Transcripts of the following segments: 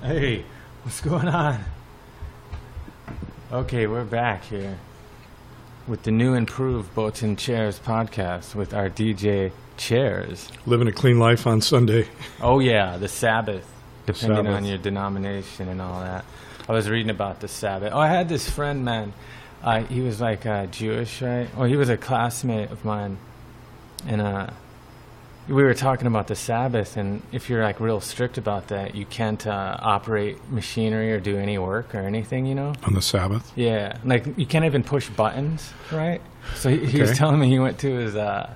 Hey, what's going on? Okay, we're back here with the new improved Boats and Chairs podcast with our DJ Chairs. Living a clean life on Sunday. Oh yeah, the Sabbath, depending on your denomination and all that. I was reading about the Sabbath. Oh, I had this friend, man. He was like Jewish, right? Well, he was a classmate of mine, and we were talking about the Sabbath, and if you're like real strict about that, you can't operate machinery or do any work or anything, you know? On the Sabbath? Yeah, like you can't even push buttons, right? So he was telling me he went to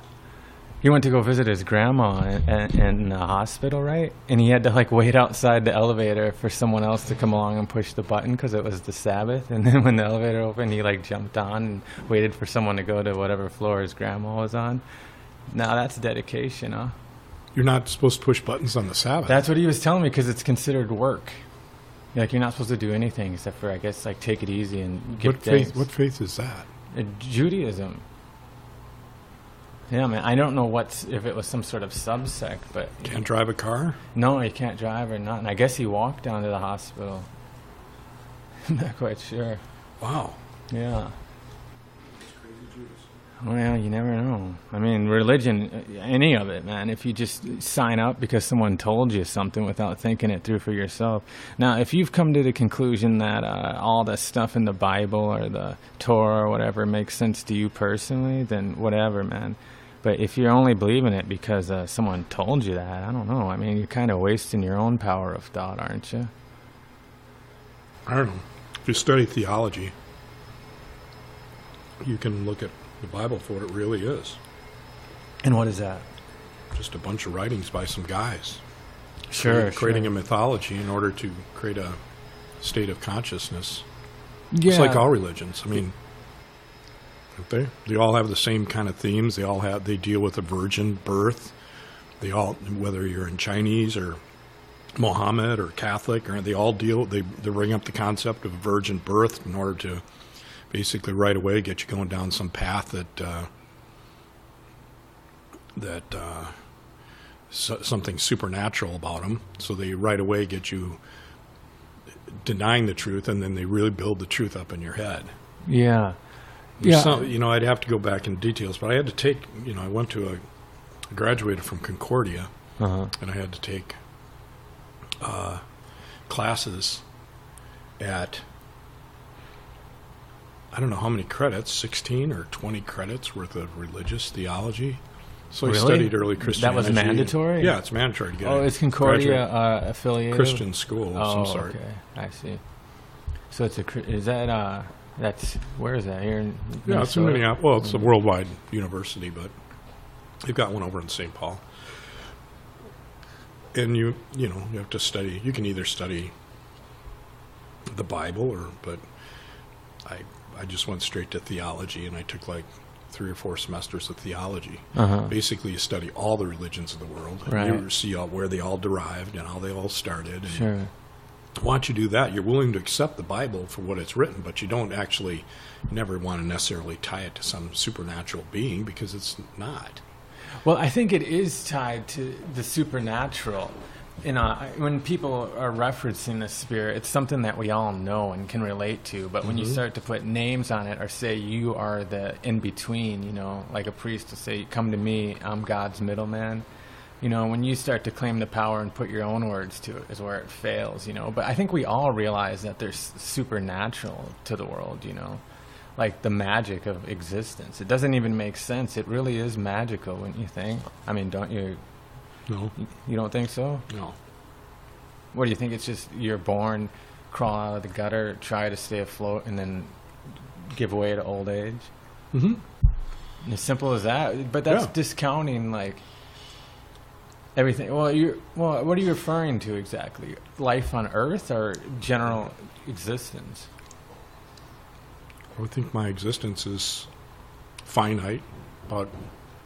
go visit his grandma in the hospital, right? And he had to like wait outside the elevator for someone else to come along and push the button because it was the Sabbath. And then when the elevator opened, he like jumped on and waited for someone to go to whatever floor his grandma was on. Now that's dedication, huh? You're not supposed to push buttons on the Sabbath. That's what he was telling me because it's considered work. Like you're not supposed to do anything except for, I guess, like take it easy and get things. What faith is that? Judaism. Yeah, man. I don't know if it was some sort of subsect, but can't drive a car. No, he can't drive or nothing. I guess he walked down to the hospital. I'm not quite sure. Wow. Yeah. Well, you never know. I mean, religion, any of it, man, if you just sign up because someone told you something without thinking it through for yourself. Now, if you've come to the conclusion that all the stuff in the Bible or the Torah or whatever makes sense to you personally, then whatever, man. But if you're only believing it because someone told you that, I don't know. I mean, you're kind of wasting your own power of thought, aren't you? I don't know. If you study theology, you can look at the Bible for what it really is. And what is that? Just a bunch of writings by some guys. Sure. Creating a mythology in order to create a state of consciousness. Yeah. It's like all religions. I mean, don't they all have the same kind of themes. They deal with a virgin birth. They all, whether you're in Chinese or Mohammed or Catholic, or they bring up the concept of a virgin birth in order to basically right away get you going down some path something supernatural about them. So they right away get you denying the truth, and then they really build the truth up in your head. Yeah. I'd have to go back in details, but I had to take, I graduated from Concordia, and I had to take classes at, I don't know how many credits, 16 or 20 credits worth of religious theology. So really? I studied early Christianity. That was mandatory? Yeah, it's mandatory to get it's Concordia affiliated? Christian school of some sort. Okay. I see. So where is that? Here in Minnesota? Yeah, it's in Minneapolis. Well, it's a worldwide university, but they've got one over in St. Paul. And you have to study. You can either study the Bible but I just went straight to theology, and I took like 3 or 4 semesters of theology. Basically, you study all the religions of the world, and you see where they all derived and how they all started. And sure. Once you do that, you're willing to accept the Bible for what it's written, but you don't actually never want to necessarily tie it to some supernatural being, because it's not. Well, I think it is tied to the supernatural. When people are referencing the spirit, it's something that we all know and can relate to. But when you start to put names on it, or say you are the in-between, like a priest will say, come to me, I'm God's middleman. When you start to claim the power and put your own words to it is where it fails, But I think we all realize that there's supernatural to the world, like the magic of existence. It doesn't even make sense. It really is magical, wouldn't you think? I mean, don't you? No. You don't think so? No. What do you think? It's just you're born, crawl out of the gutter, try to stay afloat, and then give way to old age? Mm-hmm. As simple as that. But that's discounting, like, everything. Well, what are you referring to exactly? Life on Earth or general existence? I would think my existence is finite, about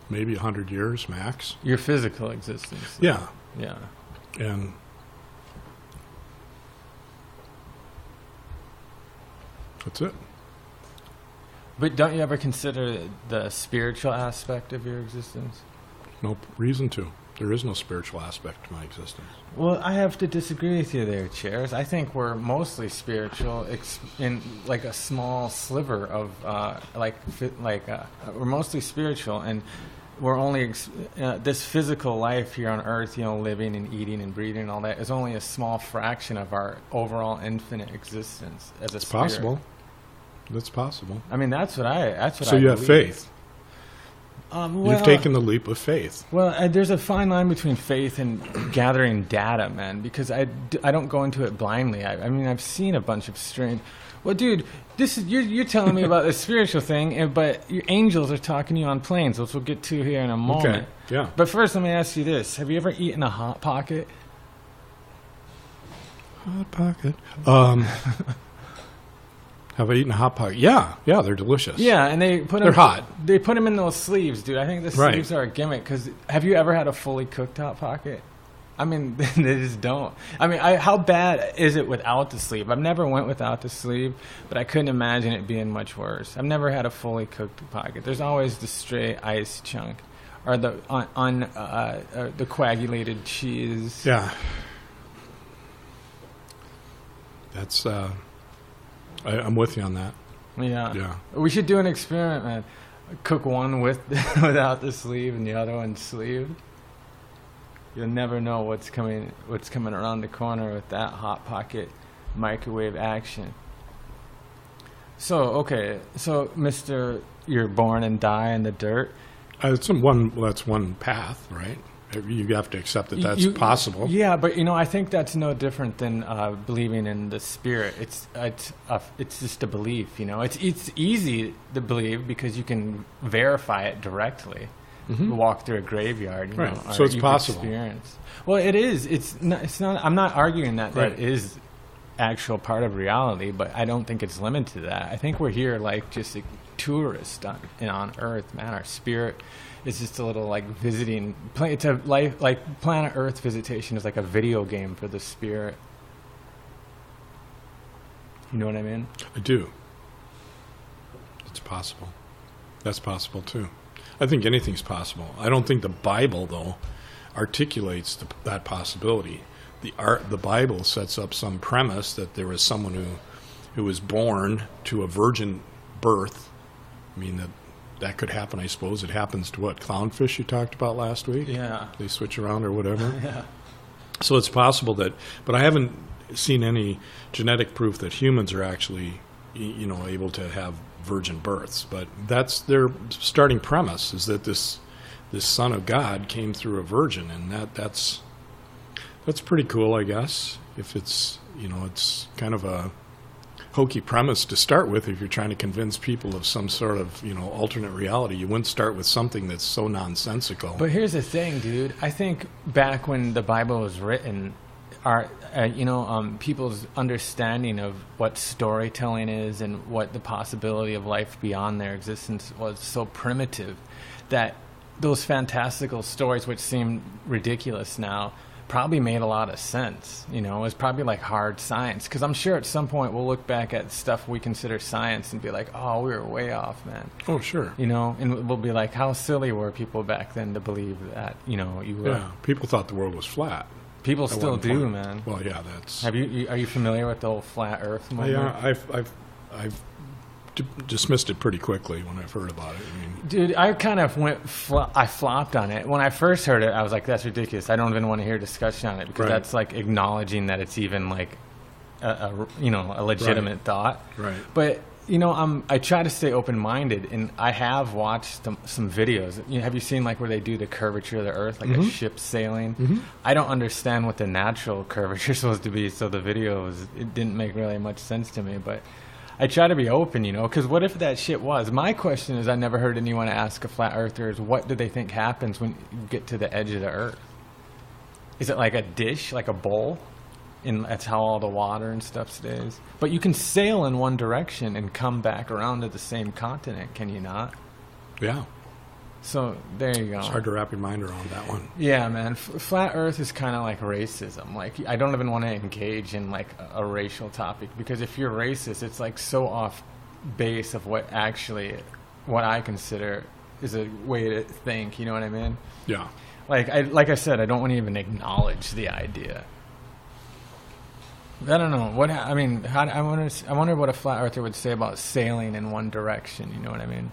maybe 100 years max. Your physical existence. Yeah. Yeah. And that's it. But don't you ever consider the spiritual aspect of your existence? No reason to. There is no spiritual aspect to my existence. Well, I have to disagree with you there, Chairs. I think we're mostly spiritual in like a small sliver of we're mostly spiritual, and we're only this physical life here on Earth, living and eating and breathing and all that is only a small fraction of our overall infinite existence as a It's spirit. possible. That's possible. I mean, that's what I So you have faith. You've taken the leap of faith. Well, there's a fine line between faith and gathering data, man, because I don't go into it blindly. I mean, I've seen a bunch of strange... Well, dude, this is you're telling me about the spiritual thing, but your angels are talking to you on planes, which we'll get to here in a moment. Okay, yeah. But first, let me ask you this. Have you ever eaten a Hot Pocket? Hot Pocket. Have I eaten a Hot Pocket? Yeah, they're delicious. Yeah, and they're hot. They put them in those sleeves, dude. I think the Right. sleeves are a gimmick. Because have you ever had a fully cooked Hot Pocket? I mean, they just don't. I mean, how bad is it without the sleeve? I've never went without the sleeve, but I couldn't imagine it being much worse. I've never had a fully cooked pocket. There's always the stray ice chunk, or the the coagulated cheese. Yeah. That's. I'm with you on that. Yeah. Yeah. We should do an experiment, man. Cook one without the sleeve and the other one sleeved. You'll never know what's coming around the corner with that Hot Pocket microwave action. So, Mr. You're born and die in the dirt. That's one path, right? You have to accept that that's possible. Yeah, but I think that's no different than believing in the spirit. It's just a belief. It's easy to believe because you can verify it directly. Mm-hmm. Walk through a graveyard, right? So it's possible. Experience. Well, it is. It's not. I'm not arguing that right. That is actual part of reality, but I don't think it's limited to that. I think we're here like just a tourist on Earth, man. Our spirit is just a little like visiting. It's a like planet Earth visitation is like a video game for the spirit. You know what I mean? I do. It's possible. That's possible too. I think anything's possible. I don't think the Bible, though, articulates that possibility. The Bible sets up some premise that there is someone who was born to a virgin birth. I mean, that could happen, I suppose. It happens to what? Clownfish you talked about last week? Yeah. They switch around or whatever? Yeah. So it's possible that... But I haven't seen any genetic proof that humans are actually, able to have virgin births, but that's their starting premise, is that this Son of God came through a virgin, and that's pretty cool, I guess. If it's it's kind of a hokey premise to start with. If you're trying to convince people of some sort of alternate reality, you wouldn't start with something that's so nonsensical. But here's the thing, dude. I think back when the Bible was written, people's understanding of what storytelling is and what the possibility of life beyond their existence was so primitive that those fantastical stories, which seem ridiculous now, probably made a lot of sense. It was probably like hard science, because I'm sure at some point we'll look back at stuff we consider science and be like, oh, we were way off, man. Oh, sure. And we'll be like, how silly were people back then to believe that, you were. Yeah, people thought the world was flat. People still do, man. Well, yeah, that's... Are you familiar with the whole flat Earth movement? Yeah, I've dismissed it pretty quickly when I've heard about it. I mean, dude, I kind of I flopped on it. When I first heard it, I was like, that's ridiculous. I don't even want to hear discussion on it, because that's like acknowledging that it's even like a legitimate thought. Right. But I try to stay open-minded, and I have watched some videos. Have you seen like where they do the curvature of the Earth, like a ship sailing? Mm-hmm. I don't understand what the natural curvature is supposed to be, so the video it didn't make really much sense to me. But I try to be open, because what if that shit was? My question is, I never heard anyone ask a flat earthers, what do they think happens when you get to the edge of the Earth? Is it like a dish, like a bowl? And that's how all the water and stuff stays. But you can sail in one direction and come back around to the same continent, can you not? Yeah. So there you go. It's hard to wrap your mind around that one. Yeah, man. Flat Earth is kind of like racism. Like, I don't even want to engage in like a racial topic, because if you're racist, it's like so off base of what I consider is a way to think. You know what I mean? Yeah. Like I said, I don't want to even acknowledge the idea. I don't know what I mean. I wonder what a flat earther would say about sailing in one direction. You know what I mean?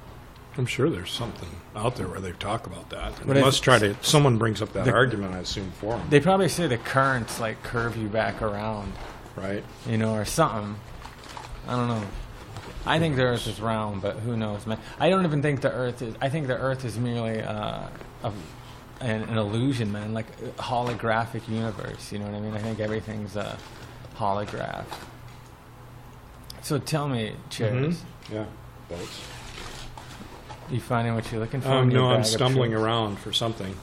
I'm sure there's something out there where they talk about that. But They must try to. Someone brings up that argument, I assume, for them. They probably say the currents like curve you back around, Right? you know, or something. I don't know. I think the Earth is round, but who knows, man? I don't even think the Earth is. I think the Earth is merely an illusion, man, like a holographic universe. You know what I mean? I think everything's a holograph. So tell me, Chairs. Mm-hmm. Yeah. Boats. You finding what you're looking for? No, I'm stumbling around for something,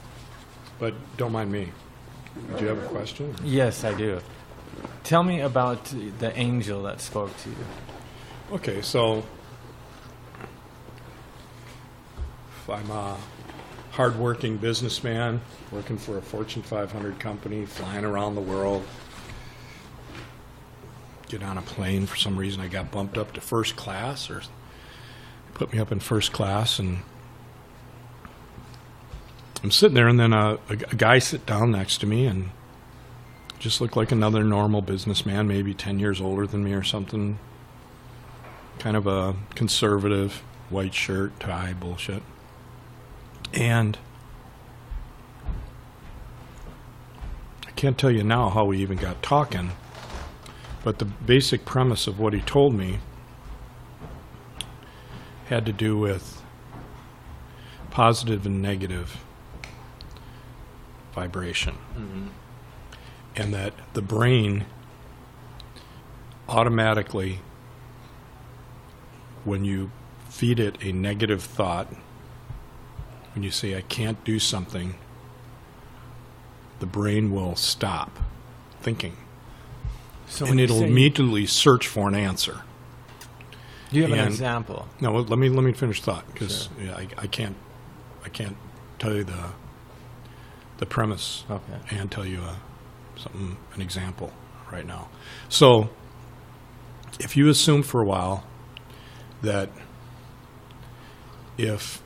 but don't mind me. Do you have a question? Yes, I do. Tell me about the angel that spoke to you. Okay, so I'm a hardworking businessman working for a Fortune 500 company, flying around the world. Get on a plane for some reason. I got bumped up to first class, or put me up in first class, and I'm sitting there, and then a guy sit down next to me and just looked like another normal businessman, maybe 10 years older than me or something. Kind of a conservative, white shirt, tie, bullshit. And I can't tell you now how we even got talking, but the basic premise of what he told me had to do with positive and negative vibration. Mm-hmm. And that the brain automatically, when you feed it a negative thought, when you say, I can't do something, the brain will stop thinking. And it'll immediately search for an answer. Do you have an example? No, well, let me finish thought, because Sure. I can't tell you the premise and tell you an example right now. So if you assume for a while that if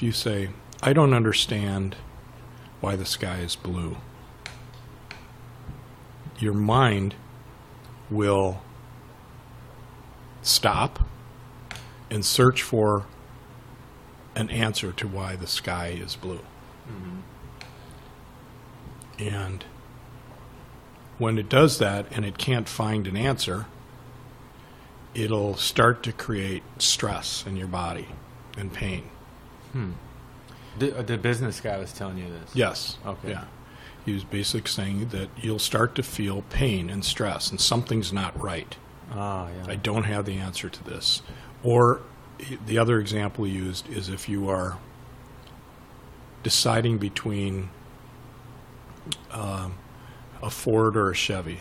you say, I don't understand why the sky is blue, your mind will stop and search for an answer to why the sky is blue. Mm-hmm. And when it does that and it can't find an answer, it'll start to create stress in your body and pain. The business guy was telling you this? Yes. Okay. Yeah. He was basically saying that you'll start to feel pain and stress, and something's not right. Ah, yeah. I don't have the answer to this. Or the other example he used is if you are deciding between a Ford or a Chevy.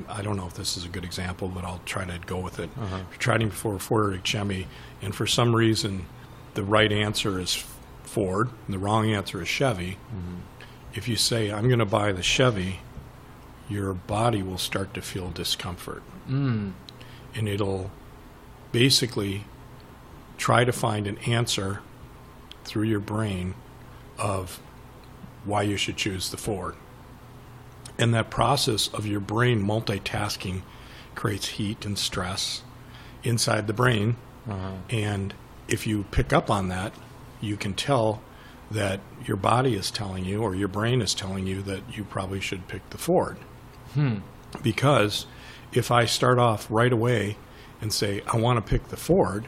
I don't know if this is a good example, but I'll try to go with it. Uh-huh. If you're trading for a Ford or a Chevy, and for some reason the right answer is Ford and the wrong answer is Chevy, mm-hmm. If you say, I'm going to buy the Chevy, your body will start to feel discomfort. Mm. And it'll basically try to find an answer through your brain of why you should choose the Ford. And that process of your brain multitasking creates heat and stress inside the brain. Uh-huh. And if you pick up on that, you can tell that your body is telling you, or your brain is telling you, that you probably should pick the Ford. Because if I start off right away and say, I want to pick the Ford,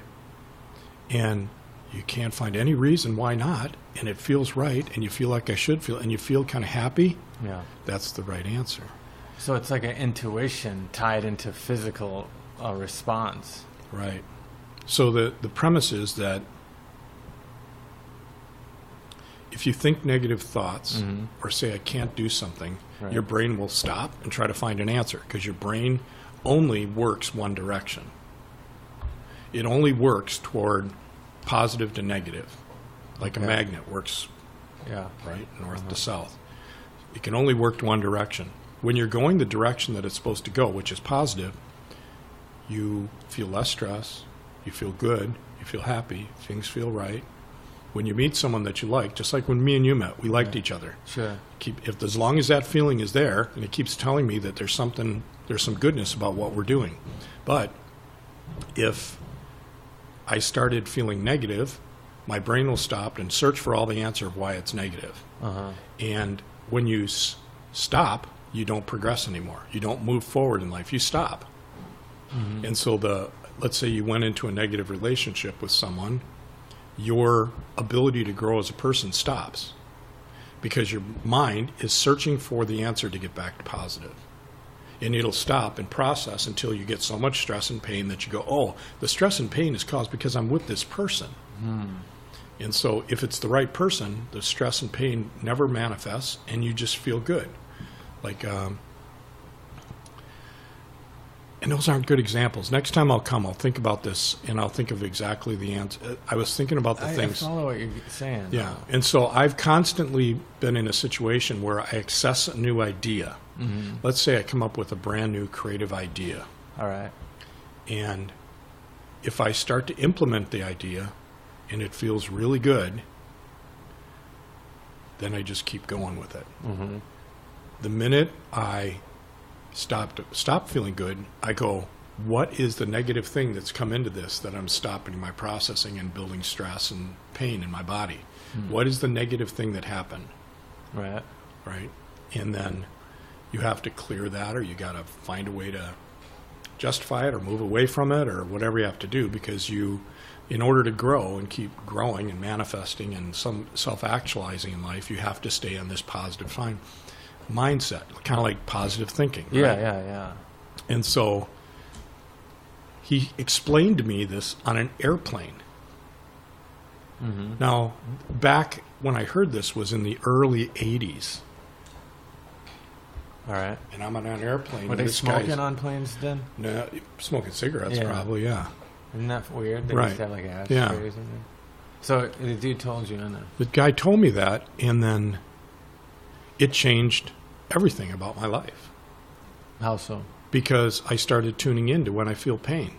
and you can't find any reason why not, and it feels right, and you feel like I should feel, and you feel kind of happy, that's the right answer. So it's like an intuition tied into physical response. Right. So the premise is that if you think negative thoughts, mm-hmm. or say I can't do something, right. your brain will stop and try to find an answer, because your brain only works one direction. It only works toward positive to negative, like a magnet works, right, north to south. It can only work to one direction. When you're going the direction that it's supposed to go, which is positive, you feel less stress, you feel good, you feel happy, things feel right. When you meet someone that you like, just like when me and you met, we liked each other. Sure. As long as that feeling is there, and it keeps telling me that there's some goodness about what we're doing. But if I started feeling negative, my brain will stop and search for all the answer of why it's negative. And when you stop, you don't progress anymore. You don't move forward in life. You stop. And so let's say you went into a negative relationship with someone, your ability to grow as a person stops because your mind is searching for the answer to get back to positive. And it'll stop and process until you get so much stress and pain that you go, oh, the stress and pain is caused because I'm with this person. And so if it's the right person, the stress and pain never manifests and you just feel good. Like, and those aren't good examples. Next time I'll think about this, and I'll think of exactly the answer. I was thinking about the things. I follow what you're saying. Yeah, and so I've constantly been in a situation where I access a new idea. Let's say I come up with a brand new creative idea. All right. And if I start to implement the idea, and it feels really good, then I just keep going with it. The minute I stop feeling good, I go, what is the negative thing that's come into this that I'm stopping my processing and building stress and pain in my body? What is the negative thing that happened? Right. And then you have to clear that, or you got to find a way to justify it or move away from it or whatever you have to do, because in order to grow and keep growing and manifesting and some self-actualizing in life, you have to stay on this positive mindset, kind of like positive thinking. Yeah. And so he explained to me this on an airplane. Now, back when I heard this was in the early 80s. All right. And I'm on an airplane. Were they smoking on planes then? No, smoking cigarettes probably, yeah. Isn't that weird? They Right. just have like ashtrays or something. So the dude told you, I know. The guy told me that, and then it changed everything about my life. How so? Because I started tuning into when I feel pain.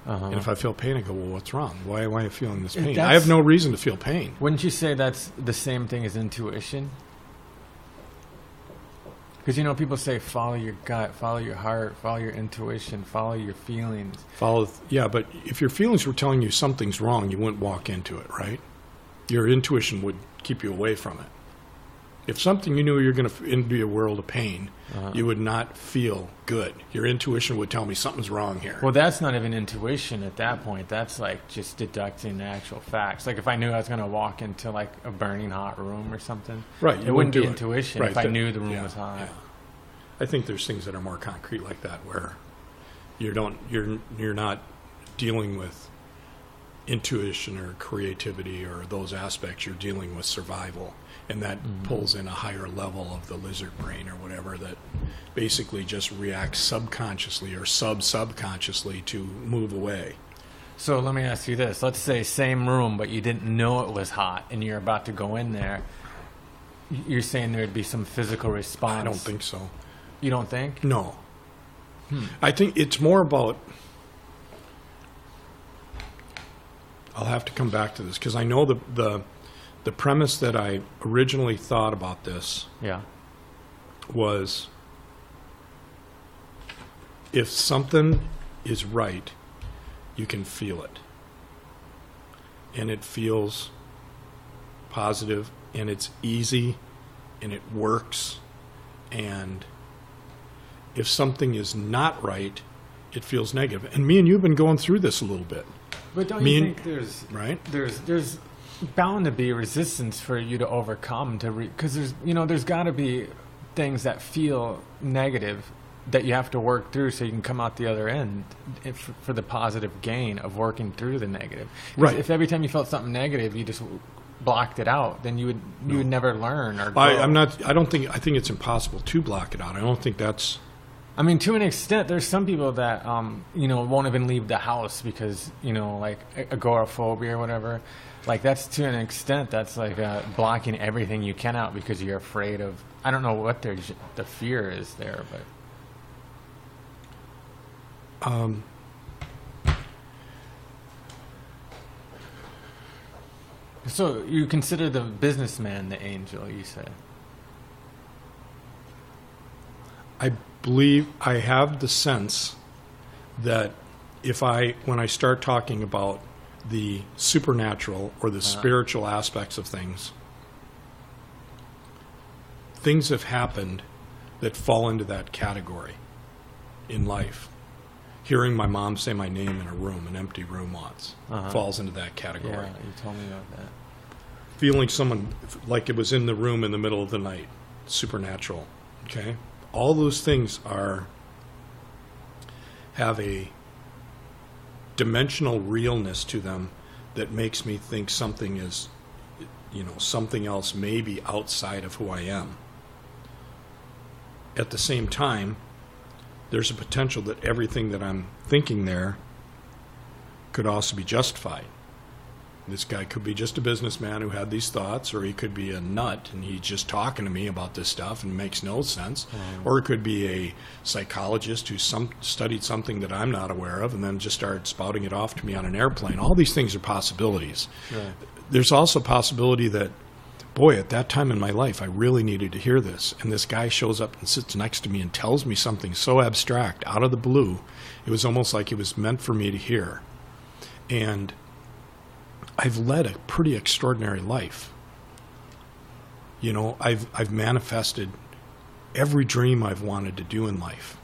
And if I feel pain, I go, well, what's wrong? Why am I feeling this pain? I have no reason to feel pain. Wouldn't you say that's the same thing as intuition? Because, people say follow your gut, follow your heart, follow your intuition, follow your feelings. But if your feelings were telling you something's wrong, you wouldn't walk into it, right? Your intuition would keep you away from it. If something you knew you're going to be a world of pain, you would not feel good. Your intuition would tell me something's wrong here. Well, that's not even intuition at that point. That's like just deducting the actual facts. Like if I knew I was going to walk into like a burning hot room or something, right? It wouldn't be intuition if I knew the room was hot. Yeah. I think there's things that are more concrete like that, where you're not dealing with intuition or creativity or those aspects. You're dealing with survival. And that pulls in a higher level of the lizard brain or whatever that basically just reacts subconsciously or subconsciously to move away. So let me ask you this. Let's say same room, but you didn't know it was hot and you're about to go in there. You're saying there'd be some physical response. I don't think so. You don't think? No. I think it's more about... I'll have to come back to this because I know the premise that I originally thought about this was if something is right, you can feel it. And it feels positive, and it's easy, and it works. And if something is not right, it feels negative. And me and you have been going through this a little bit. But don't you think there's bound to be resistance for you to overcome because there's got to be things that feel negative that you have to work through so you can come out the other end for the positive gain of working through the negative. Right. If every time you felt something negative you just blocked it out, then you would never learn or grow. I think it's impossible to block it out. I don't think that's... I mean, to an extent, there's some people that, won't even leave the house because, like agoraphobia or whatever. Like, that's to an extent, that's like blocking everything you can out because you're afraid of, I don't know what the fear is there, but. So you consider the businessman the angel, you say? I believe I have the sense that when I start talking about the supernatural or the spiritual aspects of things, things have happened that fall into that category in life. Hearing my mom say my name in a room, an empty room once, falls into that category. Yeah, you told me about that. Feeling someone like it was in the room in the middle of the night, supernatural. Okay? All those things have a dimensional realness to them that makes me think something is, something else may be outside of who I am. At the same time, there's a potential that everything that I'm thinking there could also be justified. This guy could be just a businessman who had these thoughts, or he could be a nut and he's just talking to me about this stuff and it makes no sense. Or it could be a psychologist who studied something that I'm not aware of and then just started spouting it off to me on an airplane. All these things are possibilities. Sure. There's also a possibility that, boy, at that time in my life, I really needed to hear this. And this guy shows up and sits next to me and tells me something so abstract, out of the blue, it was almost like it was meant for me to hear. And I've led a pretty extraordinary life. I've manifested every dream I've wanted to do in life.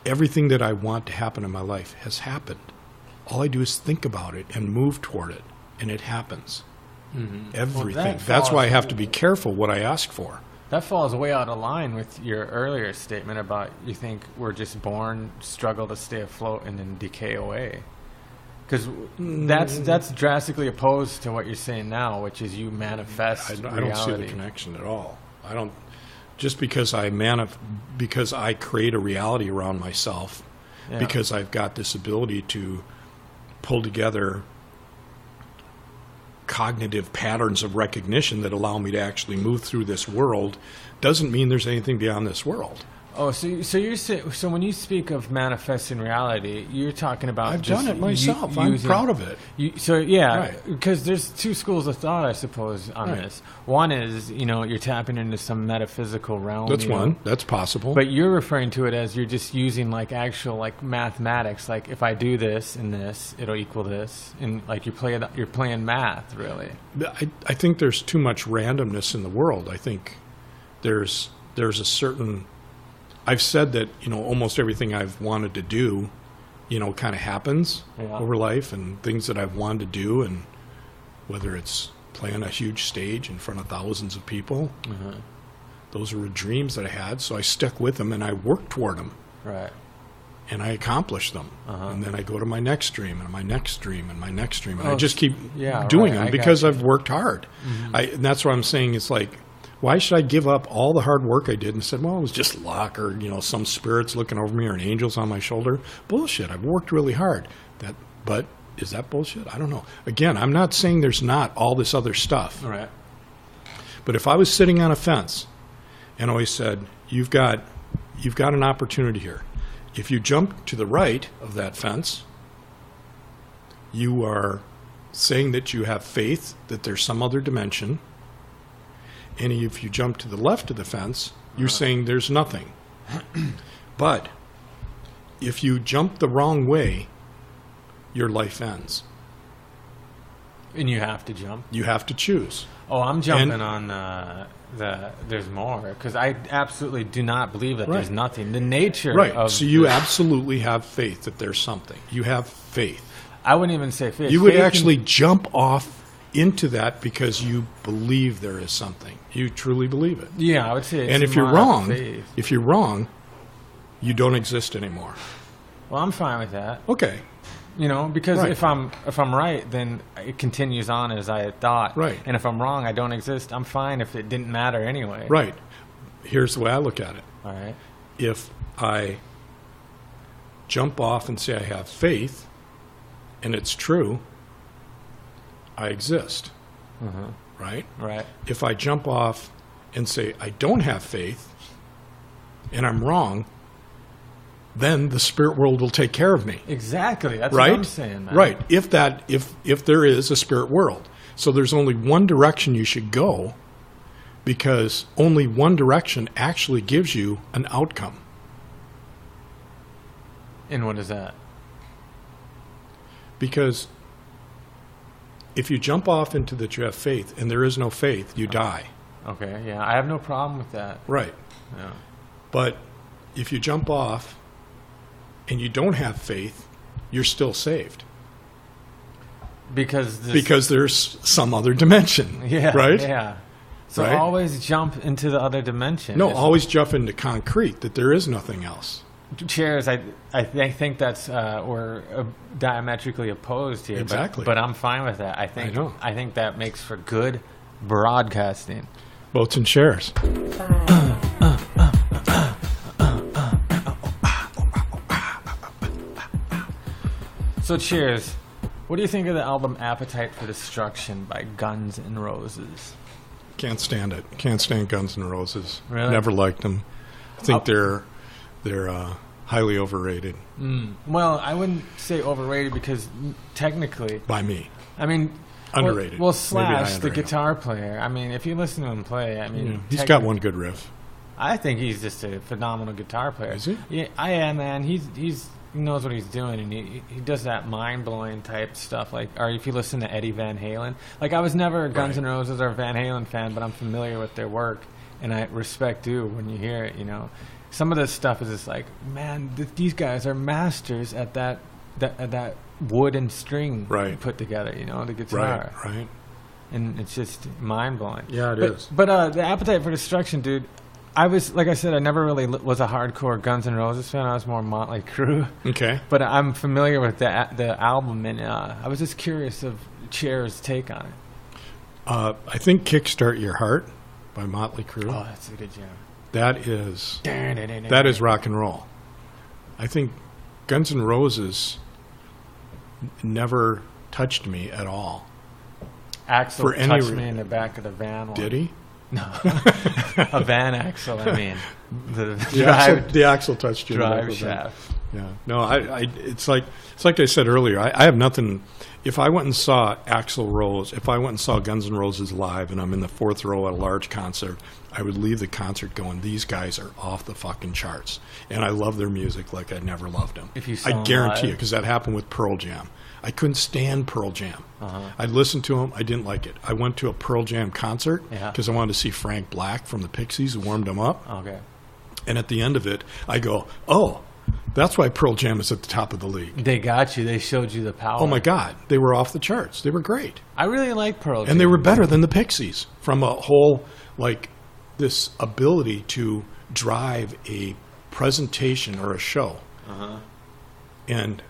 Everything that I want to happen in my life has happened. All I do is think about it and move toward it, and it happens. Everything. Well, that's why I have to be careful what I ask for. That falls way out of line with your earlier statement about you think we're just born, struggle to stay afloat, and then decay away. Because that's drastically opposed to what you're saying now, which is you manifest reality. I don't see the connection at all. I don't. Just because because I create a reality around myself, because I've got this ability to pull together cognitive patterns of recognition that allow me to actually move through this world, doesn't mean there's anything beyond this world. Oh, so you're saying, so when you speak of manifesting reality, you're talking about I've done it myself. I'm proud of it. Because there's two schools of thought, I suppose, on this. One is, you're tapping into some metaphysical realm. That's one. That's possible. But you're referring to it as you're just using actual mathematics. Like if I do this and this, it'll equal this, and you're playing math, really. I think there's too much randomness in the world. I think there's a certain. I've said that, almost everything I've wanted to do, kind of happens over life, and things that I've wanted to do, and whether it's play on a huge stage in front of thousands of people, those were dreams that I had, so I stuck with them and I worked toward them. Right. And I accomplished them. And then I go to my next dream and my next dream and my next dream. And I just keep doing them because I've worked hard. And that's what I'm saying. It's like, why should I give up all the hard work I did and said, well, it was just luck or, some spirits looking over me or an angel's on my shoulder? Bullshit. I've worked really hard. But is that bullshit? I don't know. Again, I'm not saying there's not all this other stuff. All right. But if I was sitting on a fence and always said, you've got an opportunity here. If you jump to the right of that fence, you are saying that you have faith that there's some other dimension. And if you jump to the left of the fence, you're saying there's nothing. But if you jump the wrong way, your life ends. And you have to jump? You have to choose. Oh, I'm jumping on there's more, because I absolutely do not believe that there's nothing. The nature of... So you absolutely have faith that there's something. You have faith. I wouldn't even say faith. You would actually jump off into that because you believe there is something. You truly believe it. Yeah, I would say it's and if you're wrong, you don't exist anymore. Well, I'm fine with that. Okay. Because if I'm right, then it continues on as I had thought. Right. And if I'm wrong, I don't exist. I'm fine if it didn't matter anyway. Right. Here's the way I look at it. All right. If I jump off and say I have faith, and it's true, I exist. Right? Right. If I jump off and say I don't have faith, and I'm wrong, then the spirit world will take care of me. Exactly. That's Right? what I'm saying, man. Right. If there is a spirit world. So there's only one direction you should go, because only one direction actually gives you an outcome. And what is that? Because if you jump off into that you have faith and there is no faith, you die. Okay, yeah. I have no problem with that. Right. Yeah. But if you jump off and you don't have faith, you're still saved. Because there's some other dimension. Yeah. Right? Yeah. So Right? always jump into the other dimension. No, always jump into concrete, that there is nothing else. Chairs, I think that's we're diametrically opposed here. Exactly. But I'm fine with that. I think that makes for good broadcasting. Boats and chairs. So cheers. What do you think of the album Appetite for Destruction by Guns N' Roses? Can't stand it. Can't stand Guns N' Roses. Really? Never liked them. I think they're highly overrated. Well, I wouldn't say overrated because technically, By me. I mean, Underrated. Well, Maybe I Slash, the underrate him. guitar player. I mean, if you listen to him play, I mean, He's got one good riff. I think he's just a phenomenal guitar player. Is he? Yeah, I am, man. He knows what he's doing, and he does that mind blowing type stuff. Like, or if you listen to Eddie Van Halen, like I was never a Guns N' Roses or Van Halen fan, but I'm familiar with their work, and I respect you when you hear it. You know, some of this stuff is just like, man, these guys are masters at that wood and string put together. You know, the guitar. Right. And it's just mind blowing. Yeah, it it is. But the Appetite for Destruction, dude. I was, like I said, I never really was a hardcore Guns N' Roses fan. I was more Motley Crue. Okay. But I'm familiar with the album, and I was just curious of Cher's take on it. I think Kickstart Your Heart by Motley Crue. Oh, that's a good jam. That is rock and roll. I think Guns N' Roses never touched me at all. Axl touched me in the back of the van once. Did he? No. A van axle, I mean. The axle touched you. drive shaft. Yeah. No, it's like I said earlier, I have nothing. If I went and saw Axl Rose, if I went and saw Guns N' Roses live and I'm in the fourth row at a large concert, I would leave the concert going, these guys are off the fucking charts. And I love their music like I never loved them. If you saw I guarantee live? you, because that happened with Pearl Jam. I couldn't stand Pearl Jam. I'd listen to them. I didn't like it. I went to a Pearl Jam concert because I wanted to see Frank Black from the Pixies, who warmed them up. Okay. And at the end of it, I go, oh, that's why Pearl Jam is at the top of the league. They got you. They showed you the power. Oh, my God. They were off the charts. They were great. I really like Pearl Jam. And they were better than the Pixies from a whole, like, this ability to drive a presentation or a show. And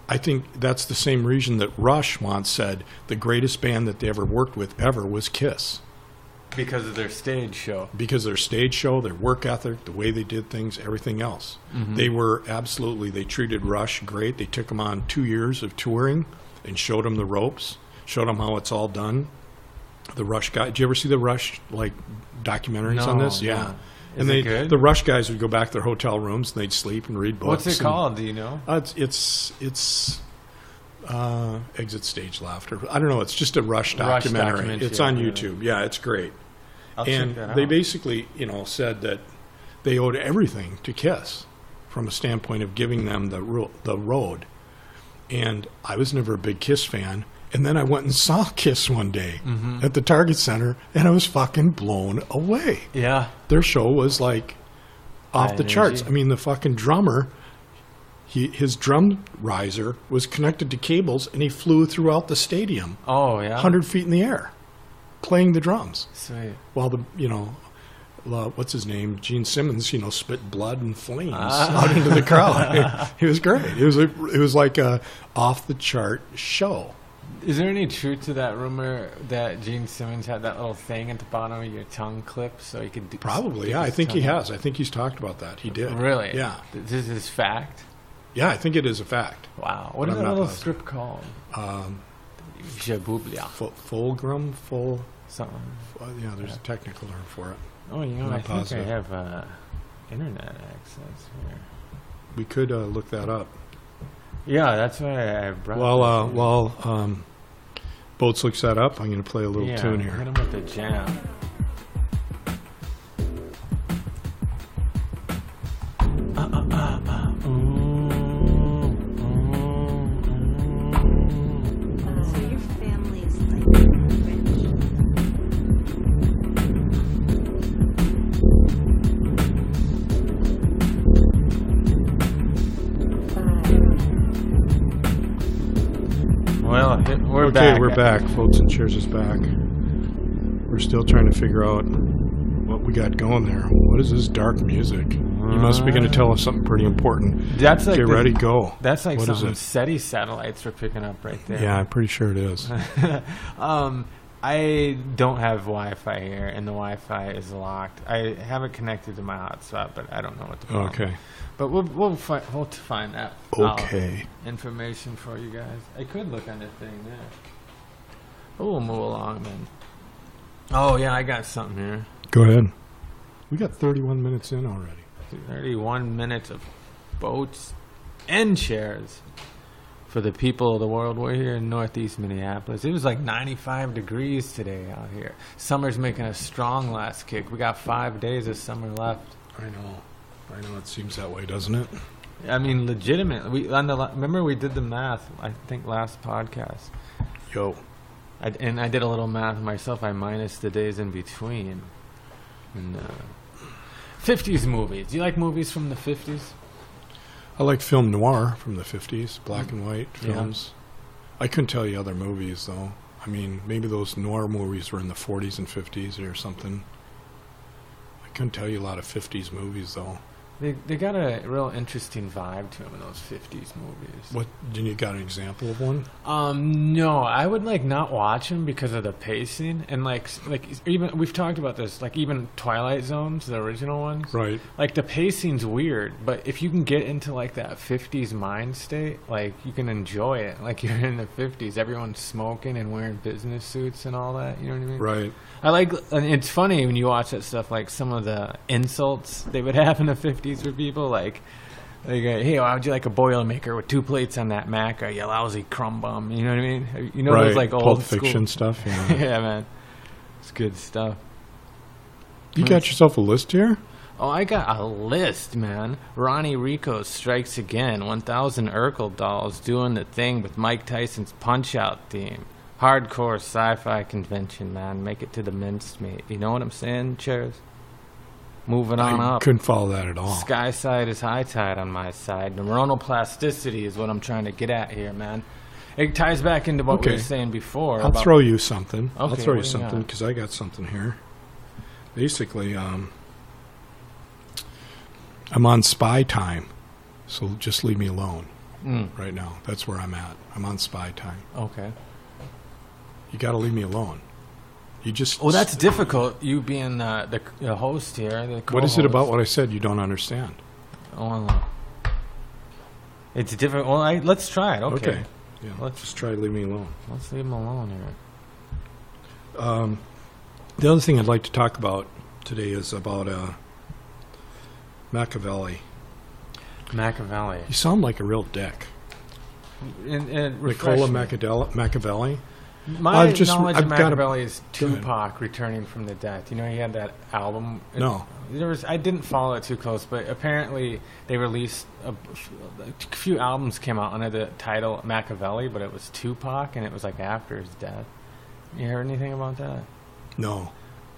I think that's the same reason that Rush once said the greatest band that they ever worked with ever was Kiss. Because of their stage show. Because of their stage show, their work ethic, the way they did things, everything else. They treated Rush great. They took him on 2 years of touring and showed him the ropes, showed him how it's all done. The Rush guy, did you ever see the Rush, like, documentaries on this? Yeah. No. Is it good? The Rush guys would go back to their hotel rooms and they'd sleep and read books. What's it called? Do you know? It's Exit Stage Laughter. I don't know. It's just a Rush documentary. It's on YouTube. Yeah, it's great. I'll check that out. They basically, said that they owed everything to Kiss from a standpoint of giving them the road. And I was never a big Kiss fan. And then I went and saw Kiss one day at the Target Center, and I was fucking blown away. Yeah. Their show was like off the charts. I mean, the fucking drummer, his drum riser was connected to cables, and he flew throughout the stadium. Oh, yeah? 100 feet in the air, playing the drums. Sweet. While what's his name? Gene Simmons, spit blood and flames out into the crowd. It was great. It was like a off the chart show. Is there any truth to that rumor that Gene Simmons had that little thing at the bottom of your tongue clip so he could Probably, yeah. I think he has. I think he's talked about that. He did. Really? Yeah. This is fact? Yeah, I think it is a fact. Wow. What is that little strip called? Jabublia. Fulgrim? Something. Yeah, there's a technical term for it. Oh, I think I have internet access here. We could look that up. Yeah, that's why I brought. While Boats looks that up, I'm going to play a little tune here. Hit him with the jam. So your family's like rich. Well, we're Okay, back. we're back. Boats and Chairs is back. We're still trying to figure out what we got going there. What is this dark music? You must be going to tell us something pretty important. That's like Get ready, go. That's like What is something it? SETI satellites were picking up right there. Yeah, I'm pretty sure it is. I don't have Wi-Fi here, and the Wi-Fi is locked. I have it connected to my hotspot, but I don't know what the problem. Okay. But we'll find that Okay. information for you guys. I could look on the thing there. But we'll move along then. Oh yeah, I got something here. Go ahead. We got 31 minutes in already. 31 minutes of boats and chairs for the people of the world. We're here in Northeast Minneapolis. It was like 95 degrees today out here. Summer's making a strong last kick. We got 5 days of summer left. I know it seems that way, doesn't it? I mean, legitimately. Remember we did the math, I think, last podcast. Yo. I did a little math myself. I minus the days in between. And 50s movies. Do you like movies from the 50s? I like film noir from the 50s, black and white films. I couldn't tell you other movies, though. I mean, maybe those noir movies were in the 40s and 50s or something. I couldn't tell you a lot of 50s movies, though. They got a real interesting vibe to them in those 50s movies. What? Did you got an example of one? No, I would like not watch them because of the pacing and like even we've talked about this, like even Twilight Zones, the original ones. Right. Like the pacing's weird, but if you can get into like that 50s mind state, like you can enjoy it. Like you're in the 50s, everyone's smoking and wearing business suits and all that. You know what I mean? Right. And it's funny when you watch that stuff, like some of the insults they would have in the 50s for people, like hey, why would you like a Boilermaker with 2 plates on that Mac? Are you lousy crumb bum? You know what I mean? You know Right. those like Pulp old Fiction school stuff. Yeah. yeah, man, it's good stuff. You got yourself a list here? Oh, I got a list, man. Ronnie Rico strikes again. 1,000 Urkel dolls doing the thing with Mike Tyson's Punch-Out theme. Hardcore sci-fi convention, man. Make it to the mincemeat. You know what I'm saying, Chairs? Moving on I up. couldn't follow that at all. Sky side is high tide on my side. Neuronal plasticity is what I'm trying to get at here, man. It ties back into what we were saying before. I'll throw you something. Okay, I'll throw you what do you something got? because I got something here. Basically, I'm on spy time, so just leave me alone right now. That's where I'm at. I'm on spy time. Okay. You got to leave me alone. You just. Well, that's difficult, you being the host here. The What is it co-host. about what I said you don't understand? Oh, it's different. Well, let's try it. Okay. Yeah. Let's- Just try to leave me alone. Let's leave him alone here. The other thing I'd like to talk about today is about Machiavelli. Machiavelli. You sound like a real dick. And Nicola Machiavelli. My I've just- knowledge I've of got a- Machiavelli is Go ahead. Tupac returning from the death. You know, he had that album. No. I didn't follow it too close, but apparently they released a few albums came out under the title Machiavelli, but it was Tupac, and it was like after his death. You heard anything about that? No.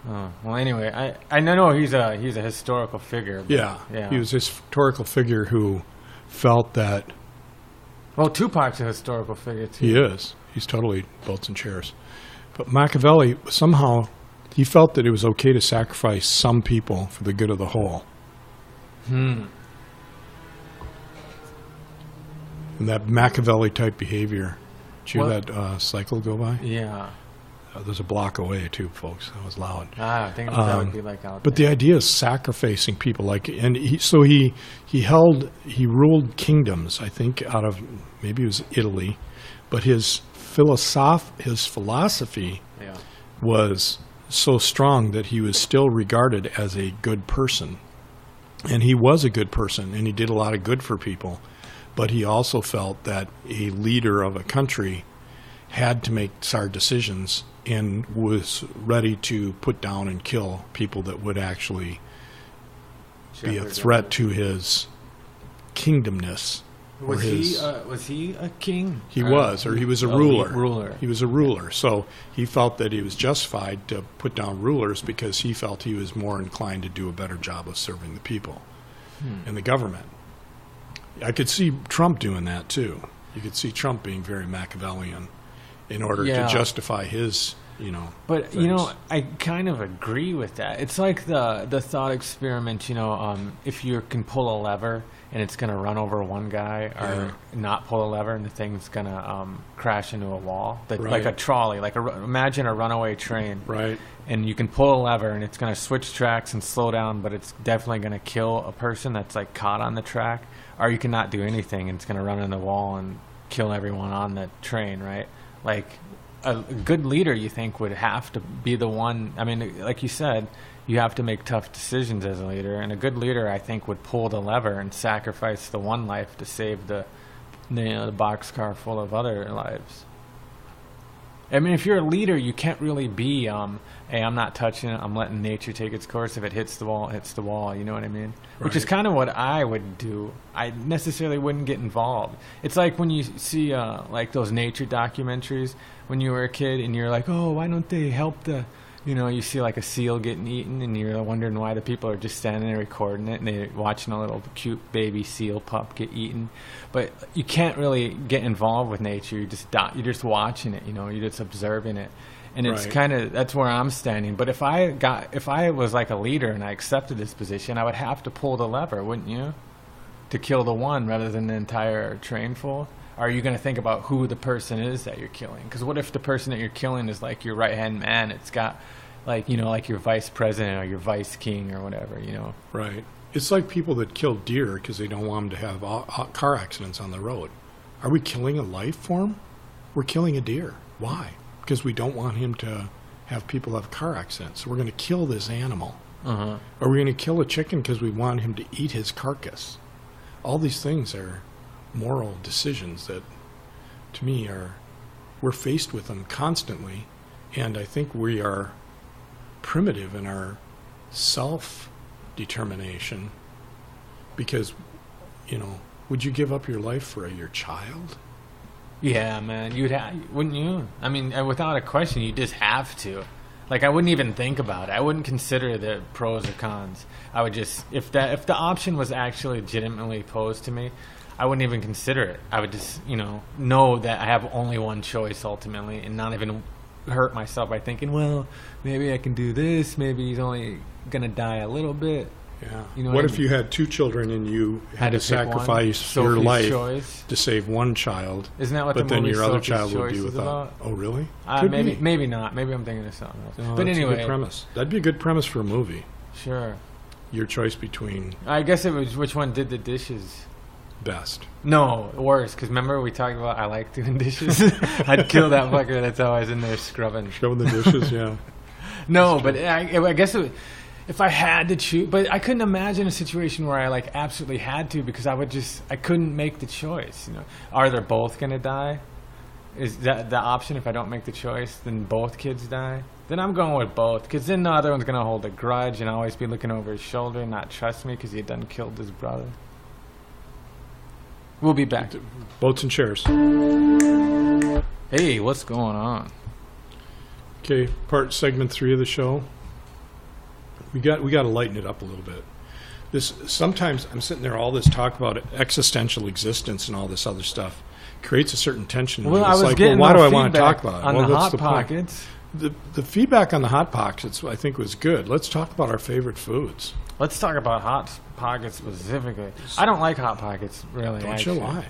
Oh, well, anyway, I know he's a historical figure. But Yeah. He was this historical figure who felt that Well, Tupac's a historical figure too. he is. He's totally Boats and Chairs. But Machiavelli, somehow, he felt that it was okay to sacrifice some people for the good of the whole. And that Machiavelli-type behavior. Did you hear that cycle go by? Yeah. There's a block away, too, folks. That was loud. I think that would be like out But there. the idea is sacrificing people, and he ruled kingdoms. I think out of maybe it was Italy, but his philosophy Yeah. was so strong that he was still regarded as a good person. And he was a good person, and he did a lot of good for people. But he also felt that a leader of a country had to make hard decisions and was ready to put down and kill people that would actually be a threat to his kingdomness. Was he a king? He was, or he was a ruler. He was a ruler. So he felt that he was justified to put down rulers because he felt he was more inclined to do a better job of serving the people and the government. I could see Trump doing that too. You could see Trump being very Machiavellian in order to justify his, But things. I kind of agree with that. It's like the thought experiment. If you can pull a lever and it's going to run over one guy, or not pull a lever and the thing's going to crash into a wall, like a trolley. Imagine a runaway train, right? And you can pull a lever and it's going to switch tracks and slow down, but it's definitely going to kill a person that's like caught on the track. Or you cannot do anything and it's going to run into the wall and kill everyone on the train, right? Like a good leader, you think, would have to be the one. I mean, like you said, you have to make tough decisions as a leader. And a good leader, I think, would pull the lever and sacrifice the one life to save the boxcar full of other lives. I mean, if you're a leader, you can't really be, hey, I'm not touching it. I'm letting nature take its course. If it hits the wall, it hits the wall. You know what I mean? Right. Which is kind of what I would do. I necessarily wouldn't get involved. It's like when you see, like those nature documentaries when you were a kid and you're like, oh, why don't they help you see like a seal getting eaten and you're wondering why the people are just standing there recording it and they're watching a little cute baby seal pup get eaten. But you can't really get involved with nature. You're just watching it, you're just observing it. And it's kind of, that's where I'm standing. But if I was like a leader and I accepted this position, I would have to pull the lever, wouldn't you? To kill the one rather than the entire train full. Are you going to think about who the person is that you're killing? Because what if the person that you're killing is like your right-hand man? It's got like your vice president or your vice king or whatever, Right. It's like people that kill deer because they don't want them to have car accidents on the road. Are we killing a life form? We're killing a deer. Why? Because we don't want him to have people have car accidents. So we're going to kill this animal. Or we're going to kill a chicken because we want him to eat his carcass. All these things are moral decisions that, to me, we're faced with them constantly. And I think we are primitive in our self-determination because, would you give up your life for your child? Yeah, man, wouldn't you? I mean, without a question, you just have to. Like, I wouldn't even think about it. I wouldn't consider the pros or cons. I would just, if the option was actually legitimately posed to me, I wouldn't even consider it. I would just, know that I have only one choice ultimately, and not even hurt myself by thinking, well, maybe I can do this. Maybe he's only gonna die a little bit. Yeah. What if you had two children and you had to sacrifice your life to save one child? Isn't that what but the movie then your other Sophie's child would Choice be is without? about? Oh, really? Maybe not. Maybe I'm thinking of something else. No, but that's anyway, a good premise. That'd be a good premise for a movie. Sure. Your choice between. I guess it was which one did the dishes best. No, worse. Because remember we talked about I like doing dishes. I'd kill that fucker. That's how I was in there scrubbing. Scrubbing the dishes, yeah. No, but I guess if I had to choose, but I couldn't imagine a situation where I like absolutely had to because I couldn't make the choice. Are they both gonna die? Is that the option? If I don't make the choice, then both kids die. Then I'm going with both because then the other one's gonna hold a grudge and always be looking over his shoulder and not trust me because he had done killed his brother. We'll be back. Boats and chairs. Hey, what's going on? Okay, segment 3 of the show. We got to lighten it up a little bit. Sometimes I'm sitting there, all this talk about existential existence and all this other stuff creates a certain tension. Well, I was getting why do I want to talk about it? On the Hot Pockets. The feedback on the Hot Pockets, I think, was good. Let's talk about our favorite foods. Let's talk about Hot Pockets specifically. I don't like Hot Pockets, really. Don't you lie?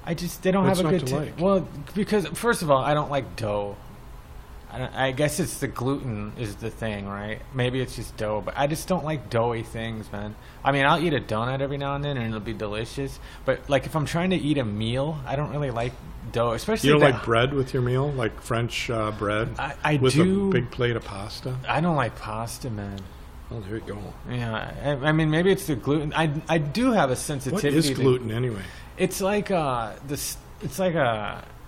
They don't have a good like? Well, because, first of all, I don't like dough. I guess it's the gluten is the thing, right? Maybe it's just dough, but I just don't like doughy things, man. I mean, I'll eat a donut every now and then, and it'll be delicious. But like, if I'm trying to eat a meal, I don't really like dough, especially. You don't like bread with your meal, like French bread I with do. a big plate of pasta. I don't like pasta, man. Oh, there you go. Yeah, I mean, maybe it's the gluten. I do have a sensitivity. What is gluten anyway? It's like this. It's like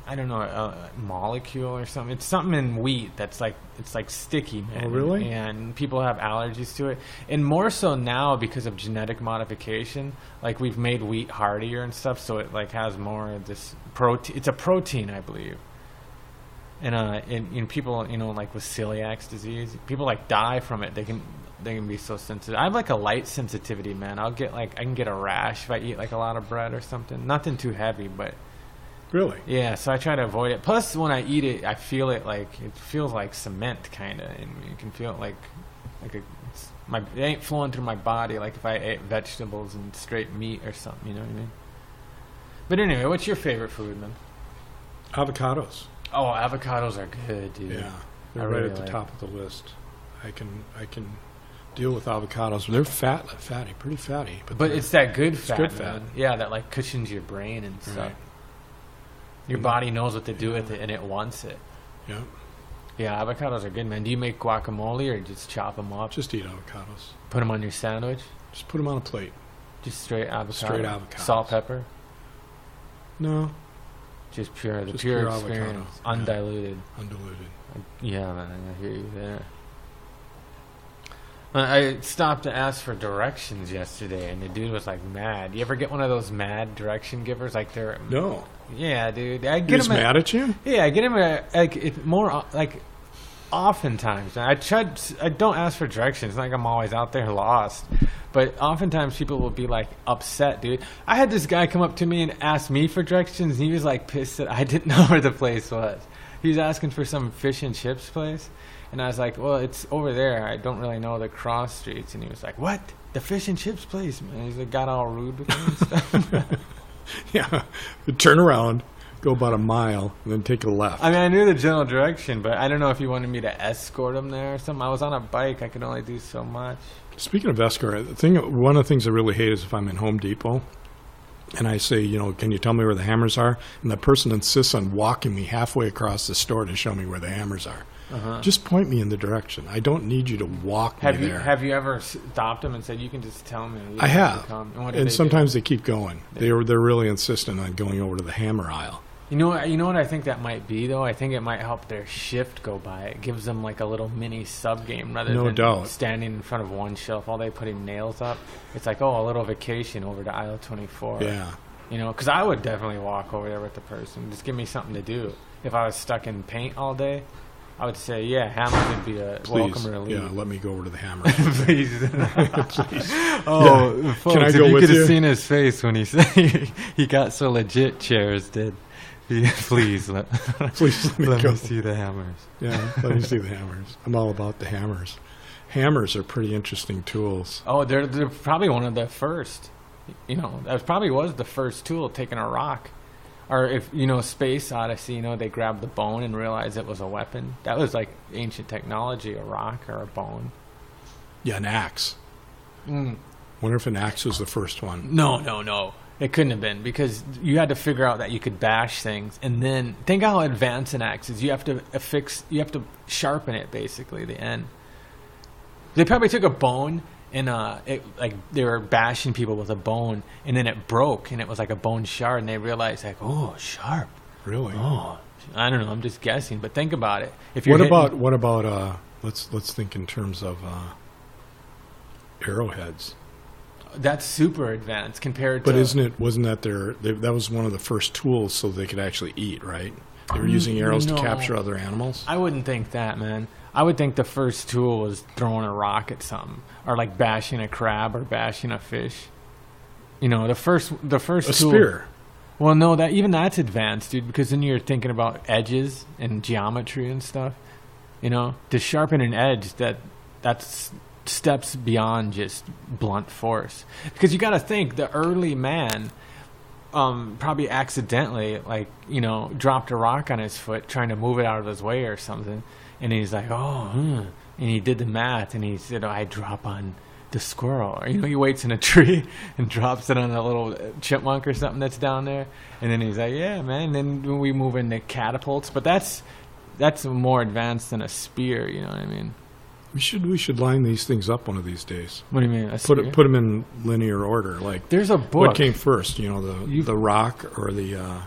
I don't know, a molecule or something. It's something in wheat that's like, it's like sticky, man. Oh, really? And people have allergies to it. And more so now because of genetic modification. Like we've made wheat hardier and stuff, so it like has more of this protein. It's a protein, I believe. And in people, you know, like with celiac disease, people like die from it. They can be so sensitive. I have like a light sensitivity, man. I can get a rash if I eat like a lot of bread or something. Nothing too heavy, but Really? yeah. So I try to avoid it. Plus, when I eat it, I feel it like it feels like cement, kind of, and you can feel it like it ain't flowing through my body like if I ate vegetables and straight meat or something. You know what I mean? But anyway, what's your favorite food, man? Avocados. Oh, avocados are good, dude. Yeah, they're I right really at the like top of the list. I can deal with avocados. They're fatty, pretty fatty. But it's that good fat, good man. fat. Yeah, that like cushions your brain and stuff. Right. Your body knows what to do with it, and it wants it. Yeah, Yeah, avocados are good, man. Do you make guacamole or just chop them up? just eat avocados. Put them on your sandwich? Just put them on a plate. Just straight avocado? Straight avocados. Salt, pepper? No, Just pure, the Just pure pure experience. avocado. Yeah. Undiluted. undiluted. Yeah, man, I hear you there. I stopped to ask for directions yesterday, and the dude was like mad. You ever get one of those mad direction givers? Like they're No, yeah, dude. I he's get them mad at you. Yeah, I get him like it's more like oftentimes. I don't ask for directions. It's not like I'm always out there lost, but oftentimes people will be like upset, dude. I had this guy come up to me and ask me for directions, and he was like pissed that I didn't know where the place was. He was asking for some fish and chips place, and I was like, "Well, it's over there. I don't really know the cross streets." And he was like, "What? The fish and chips place, man?" He's like, got all rude with me and stuff. Yeah, turn around, go about a mile, and then take a left. I mean, I knew the general direction, but I don't know if he wanted me to escort him there or something. I was on a bike. I could only do so much. Speaking of escort, one of the things I really hate is if I'm in Home Depot and I say, you know, can you tell me where the hammers are? And the person insists on walking me halfway across the store to show me where the hammers are. Uh-huh. Just point me in the direction. I don't need you to walk me there. Have you ever stopped them and said, "You can just tell me"? You I don't have. to come? And what did And they sometimes they keep going. They're really insistent on going over to the hammer aisle. do? You know what I think that might be though. I think it might help their shift go by. It gives them like a little mini sub game rather No than doubt. standing in front of one shelf all day putting nails up. It's like, oh, a little vacation over to aisle 24. Yeah. You know, because I would definitely walk over there with the person. Just give me something to do. If I was stuck in paint all day, I would say, yeah, hammers would be a Please. welcome relief. Yeah, let me go over to the hammer. Please. Please. Oh, Yeah. folks, Can I if go you with could have you? seen his face when he said he got so legit, chairs did. Please let, Please let me let go. me see the hammers. Yeah, let me see the hammers. I'm all about the hammers. Hammers are pretty interesting tools. Oh, they're probably one of the first. You know, that probably was the first tool, taking a rock. Or if, you know, Space Odyssey, you know, they grabbed the bone and realized it was a weapon. That was like ancient technology, a rock or a bone. Yeah, an axe. Wonder if an axe was the first one. No. It couldn't have been, because you had to figure out that you could bash things, and then think how advanced an axe is. You have to sharpen it, basically, the end. They probably took a bone and they were bashing people with a bone, and then it broke, and it was like a bone shard, and they realized like, oh, sharp. Really? Oh, I don't know. I'm just guessing, but think about it. If What about let's think in terms of arrowheads. that's super advanced compared But to. wasn't that that was one of the first tools so they could actually eat, right? They were using arrows to No. capture other animals. I wouldn't think that, man. I would think the first tool was throwing a rock at something, or like bashing a crab or bashing a fish. You know, the first A tool. spear. Well, no, that's advanced, dude, because then you're thinking about edges and geometry and stuff. You know, to sharpen an edge, that's steps beyond just blunt force. Because you got to think, the early man probably accidentally, like, you know, dropped a rock on his foot trying to move it out of his way or something. And he's like, and he did the math, and he said, I drop on the squirrel. Or, you know, he waits in a tree and drops it on a little chipmunk or something that's down there. And then he's like, yeah, man. And then we move into catapults. But that's more advanced than a spear, you know what I mean? We should line these things up one of these days. What do you mean? Put them in linear order. Like There's a book. what came first? You know, the rock or the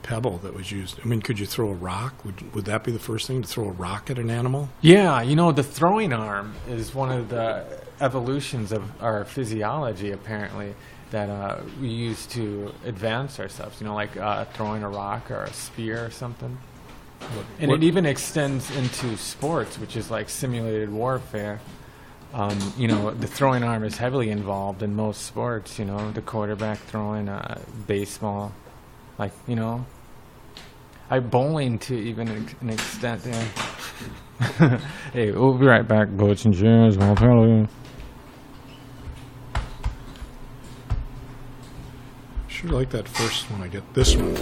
pebble that was used. I mean, could you throw a rock? Would that be the first thing, to throw a rock at an animal? Yeah, the throwing arm is one of the evolutions of our physiology, apparently, that we use to advance ourselves. Like throwing a rock or a spear or something. And it even extends into sports, which is like simulated warfare. The throwing arm is heavily involved in most sports. The quarterback throwing baseball, bowling to even an extent. Yeah. Hey, we'll be right back, boats and shoes. I'll tell you. Sure like that first one. I get this one.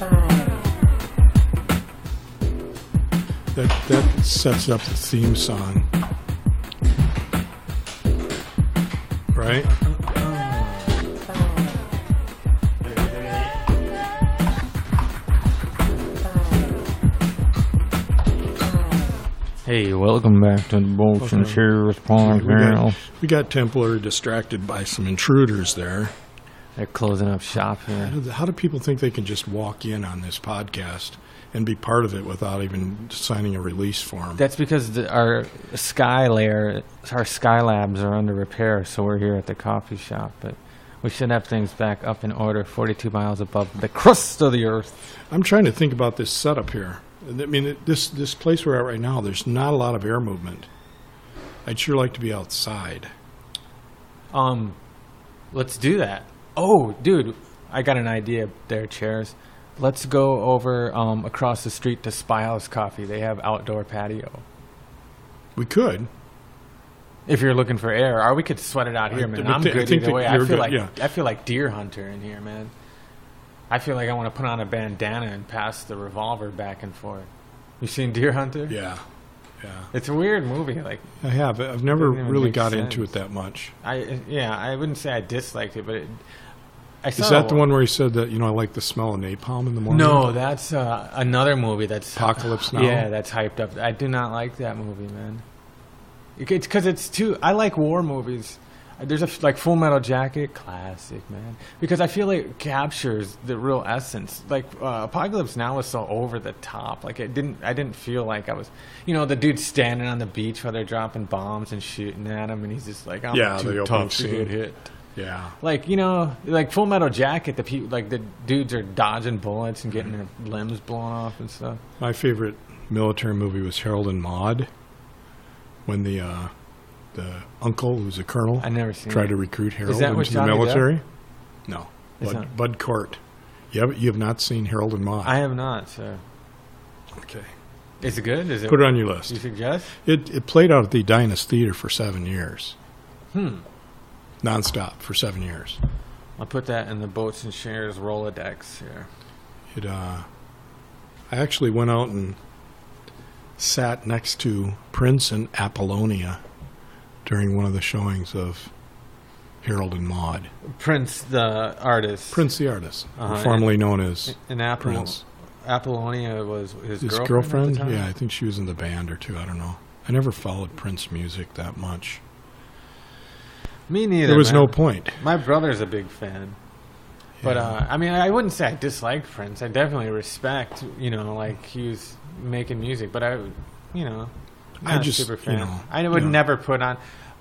That sets up the theme song. Right? Hey, welcome back to the Bolts and Shears podcast. We got Templar distracted by some intruders there. They're closing up shop here. How do people think they can just walk in on this podcast and be part of it without even signing a release form? That's because our Skylabs are under repair, so we're here at the coffee shop. But we should have things back up in order 42 miles above the crust of the earth. I'm trying to think about this setup here. I mean, this place we're at right now, there's not a lot of air movement. I'd sure like to be outside. Let's do that. Oh, dude, I got an idea there, chairs. Let's go over across the street to Spy House Coffee. They have outdoor patio. We could. If you're looking for air, or we could sweat it out here, man. I'm good either way. I feel like Deer Hunter in here, man. I feel like I want to put on a bandana and pass the revolver back and forth. You seen Deer Hunter? Yeah. It's a weird movie. Like I have. I've never really got into it that much. I wouldn't say I disliked it, but is that the one where he said that, I like the smell of napalm in the morning? No, that's another movie that's Apocalypse Now. Yeah, that's hyped up. I do not like that movie, man. It's because it's too. I like war movies. There's Full Metal Jacket, classic, man. Because I feel like it captures the real essence. Apocalypse Now was so over the top. I didn't feel like I was, the dude standing on the beach while they're dropping bombs and shooting at him, and he's just like, I'm too tough to get hit. Yeah. Full Metal Jacket, the dudes are dodging bullets and getting their limbs blown off and stuff. My favorite military movie was Harold and Maude, when the uncle, who's a colonel, I never seen tried it. to recruit Harold into the military. Depp? No, Bud Cort. You have not seen Harold and Maude? I have not, sir. Okay. Is it good? Put it on your list. You suggest? It played out at the Edina Theater for 7 years. Nonstop for 7 years. I'll put that in the Boats and Shares Rolodex here. I actually went out and sat next to Prince and Apollonia during one of the showings of Harold and Maude. Prince the artist. Prince the artist, formerly known as Prince. Apollonia was his girlfriend? At the time? Yeah, I think she was in the band or two. I don't know. I never followed Prince music that much. Me neither. There was no point. My brother's a big fan. Yeah. But, I wouldn't say I disliked Prince. I definitely respect, he was making music. But I'm not a super fan. I would never put on.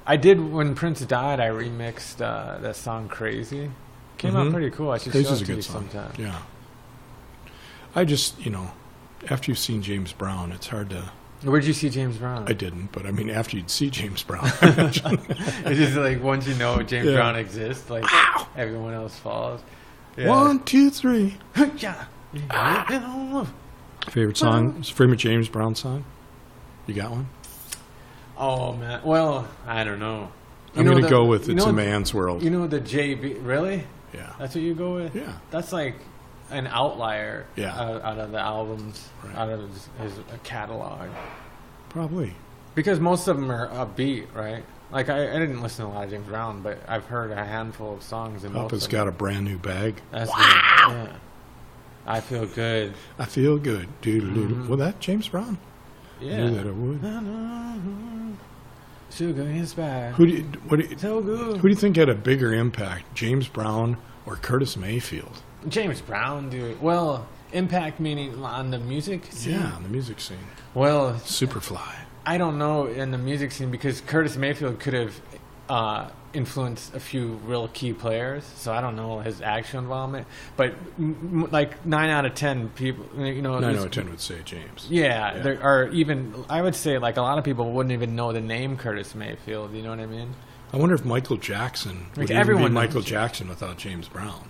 I did, when Prince died, I remixed that song Crazy. Came out pretty cool. I should show it to you sometime. Yeah. I just, after you've seen James Brown, it's hard to... Where'd you see James Brown? I didn't, but after you'd see James Brown. It's just once you know James Brown exists, everyone else follows. Yeah. 1, 2, 3. Yeah. Favorite song? Favorite James Brown song? You got one? Oh, man. Well, I don't know. I'm going to go with It's a Man's World. You know the JB... Really? Yeah. That's what you go with? Yeah. That's an outlier out of the albums, out of his catalog. Probably. Because most of them are upbeat, right? I didn't listen to a lot of James Brown, but I've heard a handful of songs. Papa's got a brand new bag. That's wow! Yeah. I feel good. I feel good. Dude. Was that James Brown? Yeah. I knew that it would. Sugar and spice. Who do So good. you think had a bigger impact, James Brown or Curtis Mayfield? James Brown, dude. Well, impact meaning on the music scene? Yeah, on the music scene. Well, Superfly. I don't know in the music scene because Curtis Mayfield could have influenced a few real key players, so I don't know his actual involvement. But like 9 out of 10 people, 9 out of 10 would say James. Yeah, there are even, I would say, like a lot of people wouldn't even know the name Curtis Mayfield. You know what I mean? I wonder if Michael Jackson would even be Michael Jackson without James Brown.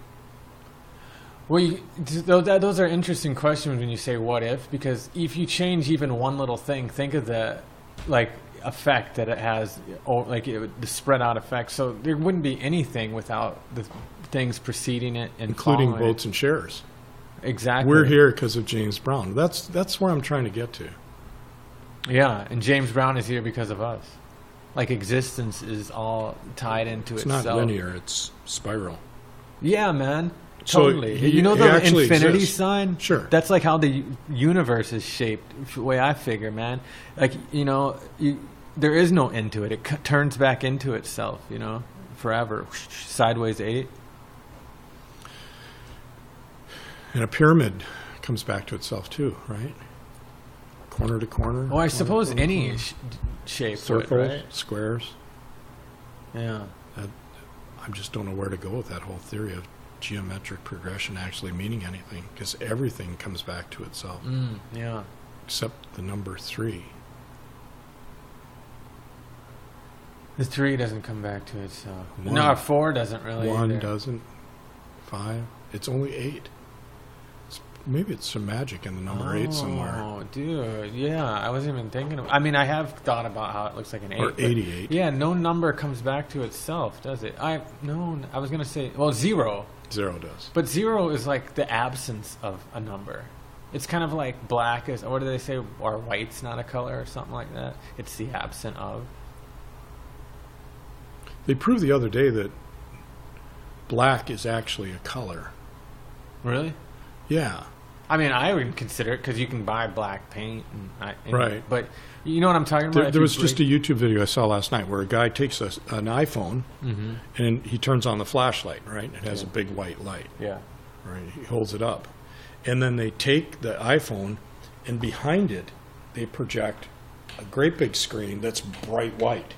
Well, those are interesting questions when you say "what if," because if you change even one little thing, think of the effect that it has, the spread out effect. So there wouldn't be anything without the things preceding it, and including votes and shares. Exactly. We're here because of James Brown. That's where I'm trying to get to. Yeah, and James Brown is here because of us. Like existence is all tied into itself. It's not linear; it's spiral. Yeah, man. So Totally. You know the infinity exists. sign? Sure. That's like how the universe is shaped, the way I figure, man. Like, there is no end to it. It turns back into itself, forever. Sideways 8. And a pyramid comes back to itself too, right? Corner to corner. Oh, I suppose any shape circles, would, right? squares. Yeah. I just don't know where to go with that whole theory of geometric progression actually meaning anything, because everything comes back to itself. Yeah. Except the number 3. The 3 doesn't come back to itself. 1. No, 4 doesn't really 1 either. doesn't. 5. It's only 8. Maybe it's some magic in the number 8 somewhere. Oh, dude. Yeah, I wasn't even thinking of. I mean, I have thought about how it looks like an 8. Or 88. Yeah, no number comes back to itself, does it? I was going to say, 0. 0 does. But 0 is like the absence of a number. It's kind of like black is, what do they say, or white's not a color or something like that. It's the absent of. They proved the other day that black is actually a color. Really? Yeah. I mean, I would consider it because you can buy black paint. Right. But you know what I'm talking about? There was just a YouTube video I saw last night where a guy takes an iPhone and he turns on the flashlight, right? It has a big white light. Yeah. Right. He holds it up. And then they take the iPhone and behind it, they project a great big screen that's bright white.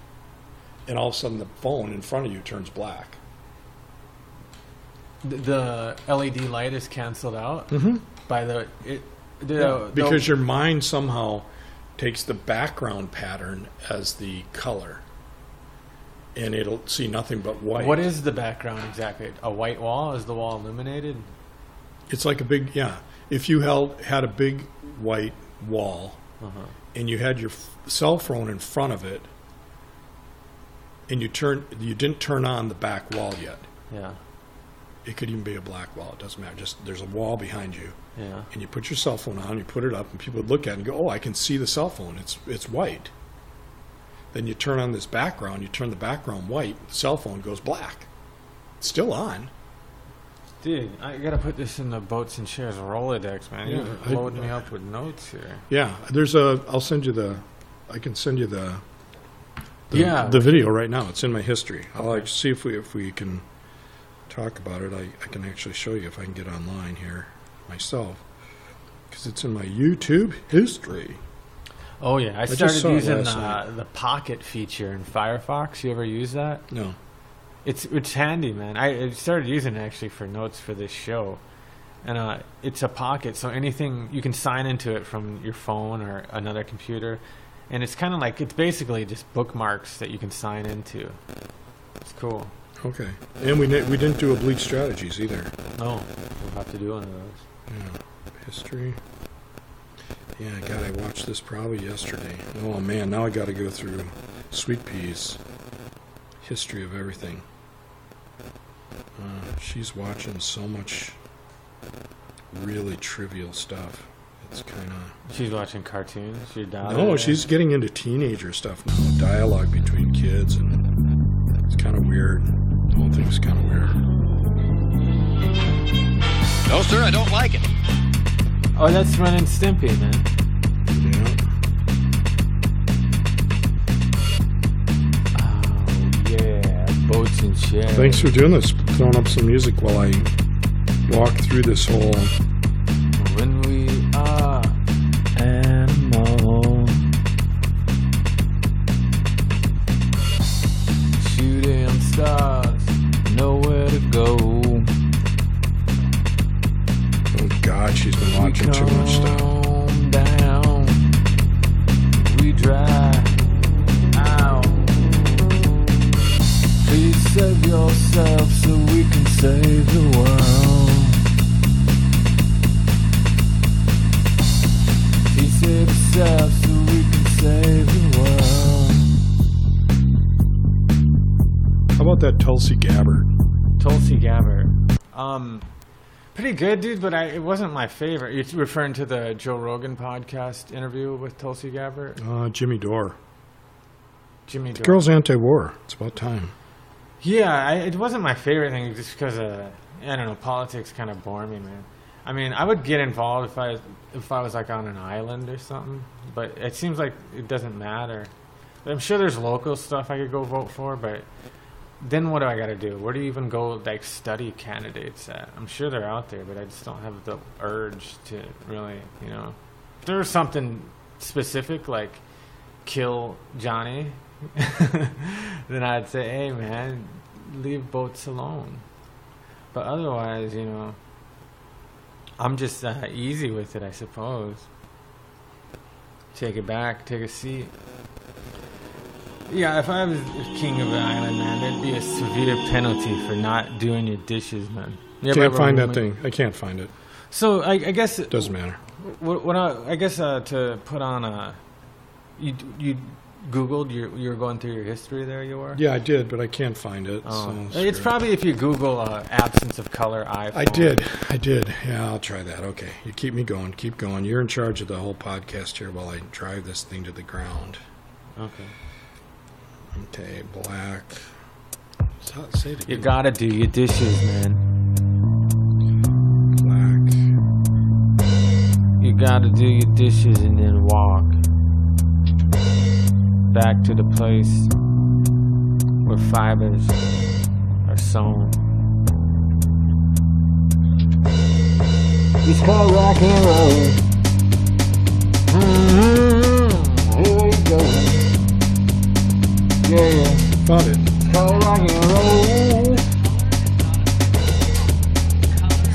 And all of a sudden the phone in front of you turns black. The LED light is canceled out by because your mind somehow takes the background pattern as the color, and it'll see nothing but white. What is the background exactly? A white wall? Is the wall illuminated? It's like a big If you had a big white wall, and you had your cell phone in front of it, and you didn't turn on the back wall yet. Yeah. It could even be a black wall. It doesn't matter. Just there's a wall behind you. Yeah. And you put your cell phone on, you put it up, and people would look at it and go, "Oh, I can see the cell phone. It's white." Then you turn on this background. You turn the background white. The cell phone goes black. It's still on. Dude, I gotta put this in the Boats and Shares Rolodex, man. Yeah, You're loading me up with notes here. Yeah. I'll send you I can send you the video right now. It's in my history. I'll see if we can talk about it. I can actually show you if I can get online here myself, because it's in my YouTube history. Oh yeah, I started using the Pocket feature in Firefox. You ever use that? No. It's handy, man. I started using it actually for notes for this show, and it's a Pocket, so anything you can sign into it from your phone or another computer, and it's kind of like it's basically just bookmarks that you can sign into. It's cool. Okay. And we didn't do oblique strategies either. No, we'll have to do one of those. Yeah. History. Yeah, God, I watched this probably yesterday. Oh man, now I got to go through Sweet Pea's history of everything. She's watching so much really trivial stuff. It's kind of... She's watching cartoons? Your daughter? No, she's getting into teenager stuff now. Dialogue between kids, and it's kind of weird. The whole thing's kind of weird. No, sir, I don't like it. Oh, that's Ren and Stimpy, man. Yeah. share. Thanks for doing this. Throwing up some music while I walk through this whole. When we are animals, shooting stars, nowhere to go. Oh God, she's been watching too much stuff. Down, we dry out. Please save yourself so we can save the world. Please save yourself so we can save the world. How about that Tulsi Gabbard? Tulsi Gabbard. Pretty good, dude, but it wasn't my favorite. You're referring to the Joe Rogan podcast interview with Tulsi Gabbard? Jimmy Dore. Jimmy Dore. Girl's anti-war. It's about time. Yeah, it wasn't my favorite thing just because, I don't know, politics kind of bore me, man. I mean, I would get involved if I was like on an island or something, but it seems like it doesn't matter. I'm sure there's local stuff I could go vote for, but then what do I got to do? Where do you even go, like, study candidates at? I'm sure they're out there, but I just don't have the urge to really, you know. If there was something specific, like kill Johnny, then I'd say, hey, man, leave boats alone. But otherwise, you know, I'm just easy with it, I suppose. Take it back, take a seat. Yeah, if I was king of the island, man, there'd be a severe penalty for not doing your dishes, man. Can't find that thing. I can't find it. So I guess doesn't matter. I guess to put on you Googled, you were going through your history there. You were. Yeah, I did, but I can't find it. So it's probably if you Google absence of color iPhone. I did. Yeah, I'll try that. Okay, you keep me going. Keep going. You're in charge of the whole podcast here while I drive this thing to the ground. Okay, black. Say it again. You gotta do your dishes, man. Black. You gotta do your dishes and then walk back to the place where fibers are sewn. It's called rock and roll. Here we go. Yeah. Found it. Call rock and roll.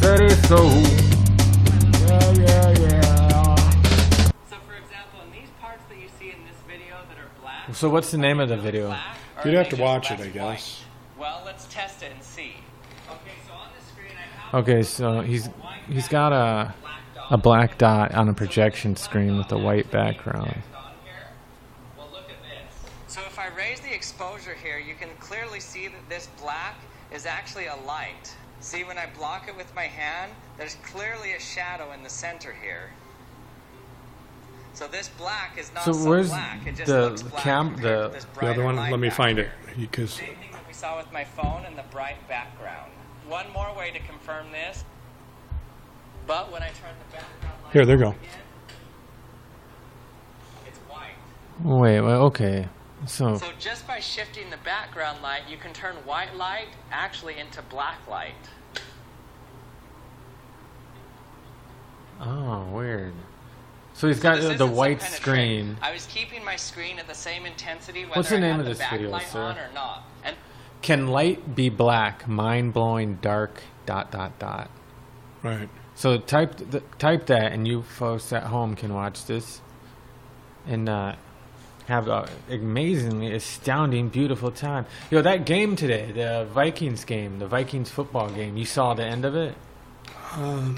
That is so. Yeah. So, for example, in these parts that you see in this video that are black. So, what's the name of the video? You'd have to watch it, I guess. Well, let's test it and see. Okay, so on the screen I have. Okay, so he's got a black dot on a projection screen with a white background. Well, look at this. So if I raise the exposure here, you can clearly see that this black is actually a light. See, when I block it with my hand, there's clearly a shadow in the center here. So this black is not so where's black. It just the looks black the other one? Let me find it. Same thing that we saw with my phone and the bright background. One more way to confirm this. But when I turn the background light Here, there you on go. again, it's white. Wait, okay. So just by shifting the background light, you can turn white light actually into black light. oh, weird. So he's got This the isn't some white kind of screen. trick. I was keeping my screen at the same intensity whether What's the I name had of the this video, backlight sir? on or not. And Can light be black? Mind-blowing dark ... Right. So type that, and you folks at home can watch this and have an amazingly astounding, beautiful time. Yo, that game today, the Vikings game, the Vikings football game. You saw the end of it? I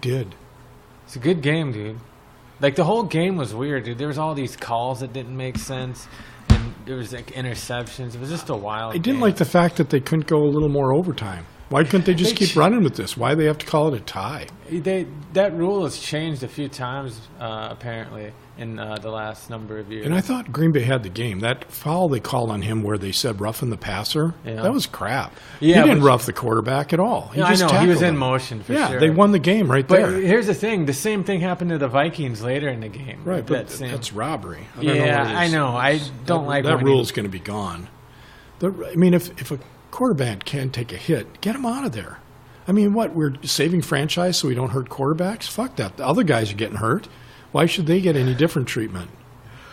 did. It's a good game, dude. Like, the whole game was weird, dude. There was all these calls that didn't make sense, and there was, like, interceptions. It was just a wild I didn't game. like the fact that they couldn't go a little more overtime. Why couldn't they just keep running with this? Why do they have to call it a tie? That rule has changed a few times, apparently, in the last number of years. And I thought Green Bay had the game. That foul they called on him where they said roughing the passer, that was crap. Yeah, he didn't rough the quarterback at all. He just I know. He tackled was in him. motion for yeah, sure. they won the game right But there. here's the thing. The same thing happened to the Vikings later in the game. Right, but that's robbery. I know. I don't like that when rule's going to be gone. I mean, if a quarterback can take a hit, get him out of there. I mean, what, we're saving franchise so we don't hurt quarterbacks? Fuck that. The other guys are getting hurt. Why should they get any different treatment?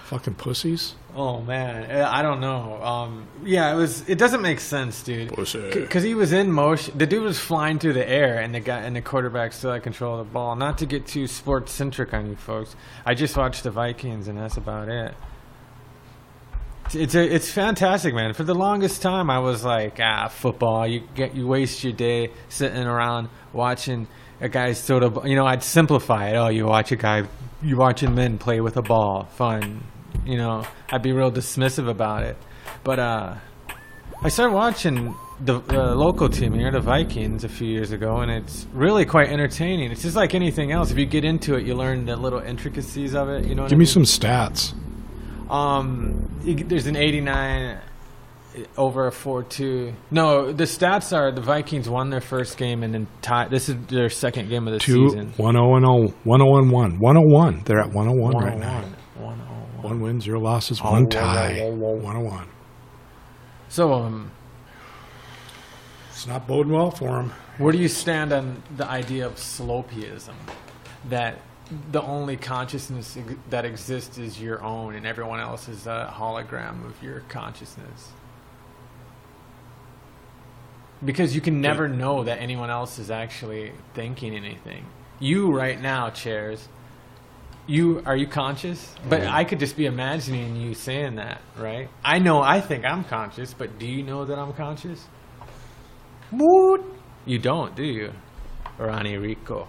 Fucking pussies. Oh man, I don't know. Yeah, it doesn't make sense, dude. Pussy. Because he was in motion. The dude was flying through the air, and the quarterback still had control of the ball. Not to get too sports centric on you folks. I just watched the Vikings, and that's about it. It's fantastic, man. For the longest time, I was like, football. You waste your day sitting around watching a guy sort of, I'd simplify it. Oh, you watching men play with a ball, fun. I'd be real dismissive about it. But I started watching the local team here, the Vikings, a few years ago, and it's really quite entertaining. It's just like anything else. If you get into it, you learn the little intricacies of it. Give me some stats. There's an 89 over a 4-2. No, the stats are the Vikings won their first game and then tied. This is their second game of the season. 1-0-1. 101. They're at 101 right now. 101. 1 win, 0 losses, 1 tie. 101. So, it's not boding well for them. where do you stand on the idea of slopeism? That the only consciousness that exists is your own, and everyone else is a hologram of your consciousness. Because you can never know that anyone else is actually thinking anything. You right now, Chairs, are you conscious? But I could just be imagining you saying that, right? I think I'm conscious, but do you know that I'm conscious? What? You don't, do you? Ronnie Rico.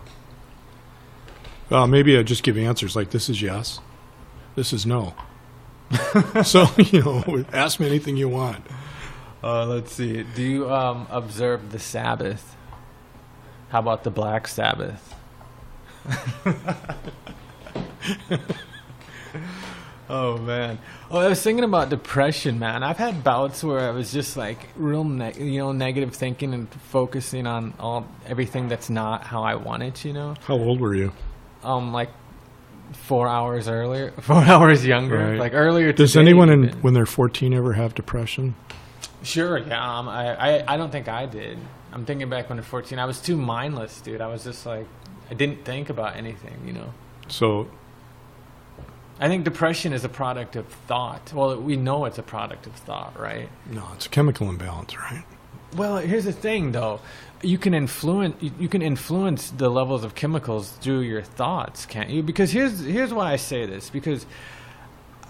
Well, maybe I just give answers like this is yes, this is no. So, ask me anything you want. Let's see. Do you observe the Sabbath? How about the Black Sabbath? Oh, man. Oh, I was thinking about depression, man. I've had bouts where I was just like real, negative thinking and focusing on everything that's not how I want it, How old were you? Like 4 hours younger, Right. like earlier today. Does anyone when they're 14 ever have depression? Sure, yeah. I don't think I did. I'm thinking back when I was 14. I was too mindless, dude. I was just like, I didn't think about anything, So, I think depression is a product of thought. Well, we know it's a product of thought, right? no, it's a chemical imbalance, right? Well, here's the thing, though. You can influence the levels of chemicals through your thoughts, can't you? Because here's why I say this. Because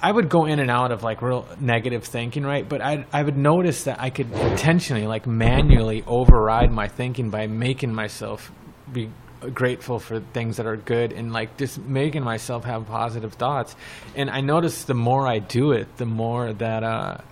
I would go in and out of like real negative thinking, right? But I would notice that I could intentionally, like manually override my thinking by making myself be grateful for things that are good and like just making myself have positive thoughts. And I notice the more I do it, the more that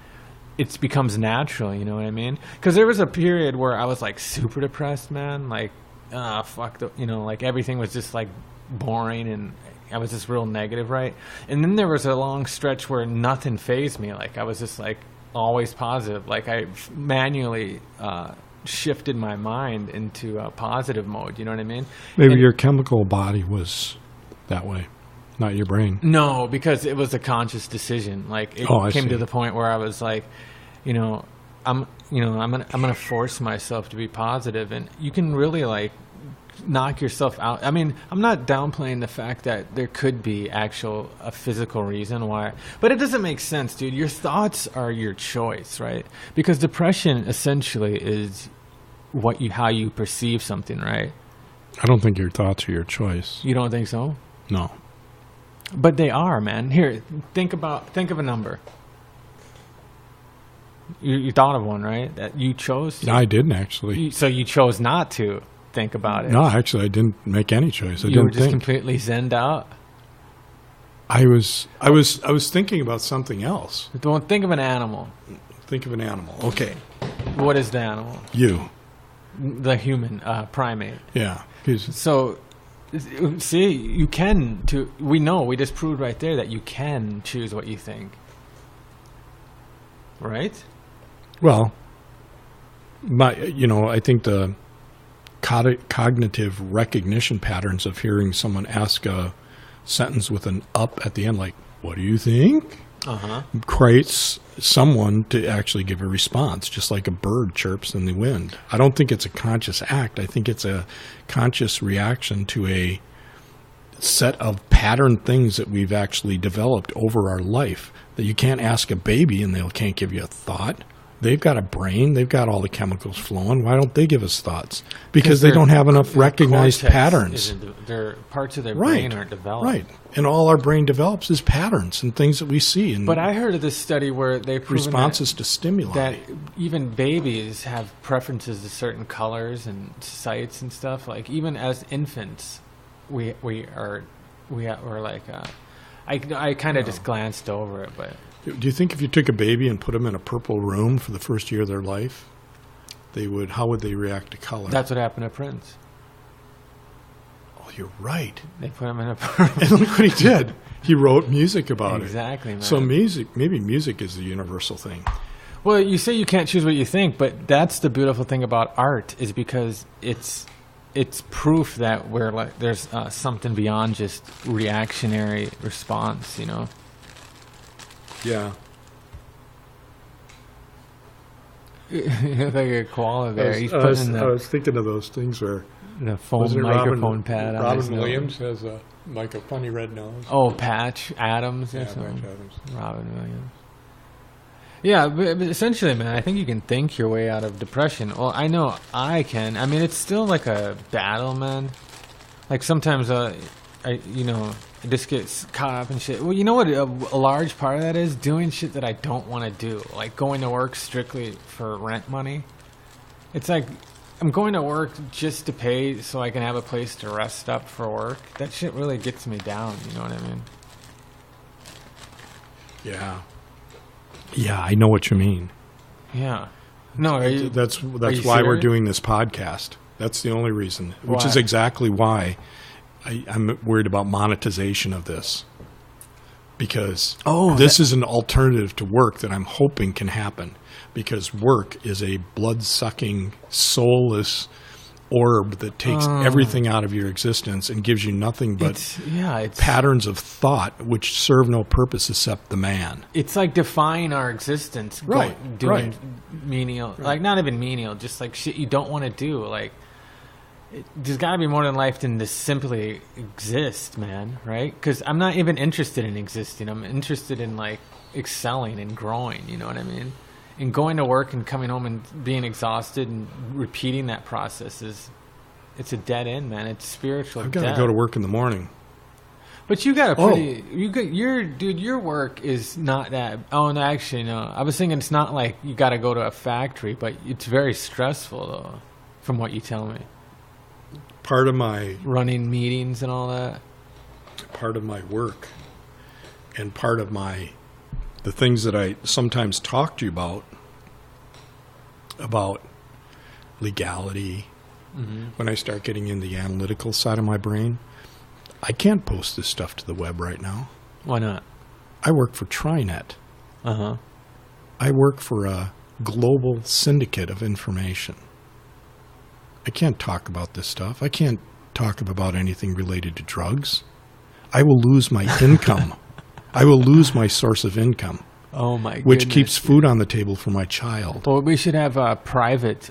it becomes natural, you know what I mean? Because there was a period where I was like super depressed, man. Like, like everything was just like boring and I was just real negative, right? And then there was a long stretch where nothing fazed me. Like I was just like always positive. Like I manually shifted my mind into a positive mode, you know what I mean? Maybe your chemical body was that way, not your brain. No, because it was a conscious decision. Like it came to the point where I was like, I'm gonna force myself to be positive, and you can really like knock yourself out. I mean, I'm not downplaying the fact that there could be a physical reason why, but it doesn't make sense, dude. Your thoughts are your choice, right? Because depression essentially is how you perceive something, right? I don't think your thoughts are your choice. You don't think so? No. But they are, man. Here, think of a number. You thought of one, right? That you chose to? No, I didn't actually. So you chose not to think about it? No, actually, I didn't make any choice. You were just completely zenned out? I was thinking about something else. Don't think of an animal. Think of an animal. Okay. What is the animal? You. The human primate. Yeah. So, see, we just proved right there that you can choose what you think. Right? Well, I think the cognitive recognition patterns of hearing someone ask a sentence with an up at the end, like, what do you think? creates someone to actually give a response, just like a bird chirps in the wind. I don't think it's a conscious act. I think it's a conscious reaction to a set of pattern things that we've actually developed over our life, that you can't ask a baby and they can't give you a thought. They've got a brain. They've got all the chemicals flowing. Why don't they give us thoughts? Because they don't have enough recognized patterns. Their parts of their brain aren't developed. Right. And all our brain develops is patterns and things that we see. And but I heard of this study where they proven responses to stimuli. that even babies have preferences to certain colors and sights and stuff. Like even as infants, we're like I kind of just glanced over it, but. Do you think if you took a baby and put them in a purple room for the first year of their life, how would they react to color? That's what happened to Prince. Oh, you're right. They put him in a purple. And look what he did. He wrote music about Exactly, man. So maybe music is the universal thing. Well, you say you can't choose what you think, but that's the beautiful thing about art, is because it's proof that there's something beyond just reactionary response, you know. Yeah. Like a koala bear. I was thinking of those things where the phone microphone pad. Robin Williams has a funny red nose. Oh, Patch Adams. Yeah, Patch Adams. Robin Williams. Yeah, but essentially, man, I think you can think your way out of depression. Well, I know I can. I mean, it's still like a battle, man. Like sometimes, I just get caught up in shit. Well, you know what a large part of that is? Doing shit that I don't want to do. Like going to work strictly for rent money. It's like I'm going to work just to pay so I can have a place to rest up for work. That shit really gets me down, you know what I mean? Yeah. Yeah, I know what you mean. Yeah. No, that's why we're doing this podcast. That's the only reason, which is exactly why I'm worried about monetization of this, because this is an alternative to work that I'm hoping can happen, because work is a blood-sucking, soulless orb that takes everything out of your existence and gives you nothing but patterns of thought which serve no purpose except the man. It's like defying our existence, doing menial, like not even menial, just like shit you don't want to do, like. There's got to be more than life than to simply exist, man, right? Because I'm not even interested in existing. I'm interested in, like, excelling and growing, you know what I mean? And going to work and coming home and being exhausted and repeating that process it's a dead end, man. It's spiritual I've got to go to work in the morning. But you got your work is not that. Oh, no, actually, no. I was thinking it's not like you got to go to a factory, but it's very stressful, though, from what you tell me. Part of my running meetings and all that. Part of my work and part of the things that I sometimes talk to you about legality. Mm-hmm. When I start getting in the analytical side of my brain, I can't post this stuff to the web right now. Why not? I work for Trinet. I work for a global syndicate of information. I can't talk about this stuff. I can't talk about anything related to drugs. I will lose my income. I will lose my source of income. Oh, my goodness. Which keeps food on the table for my child. Well, we should have private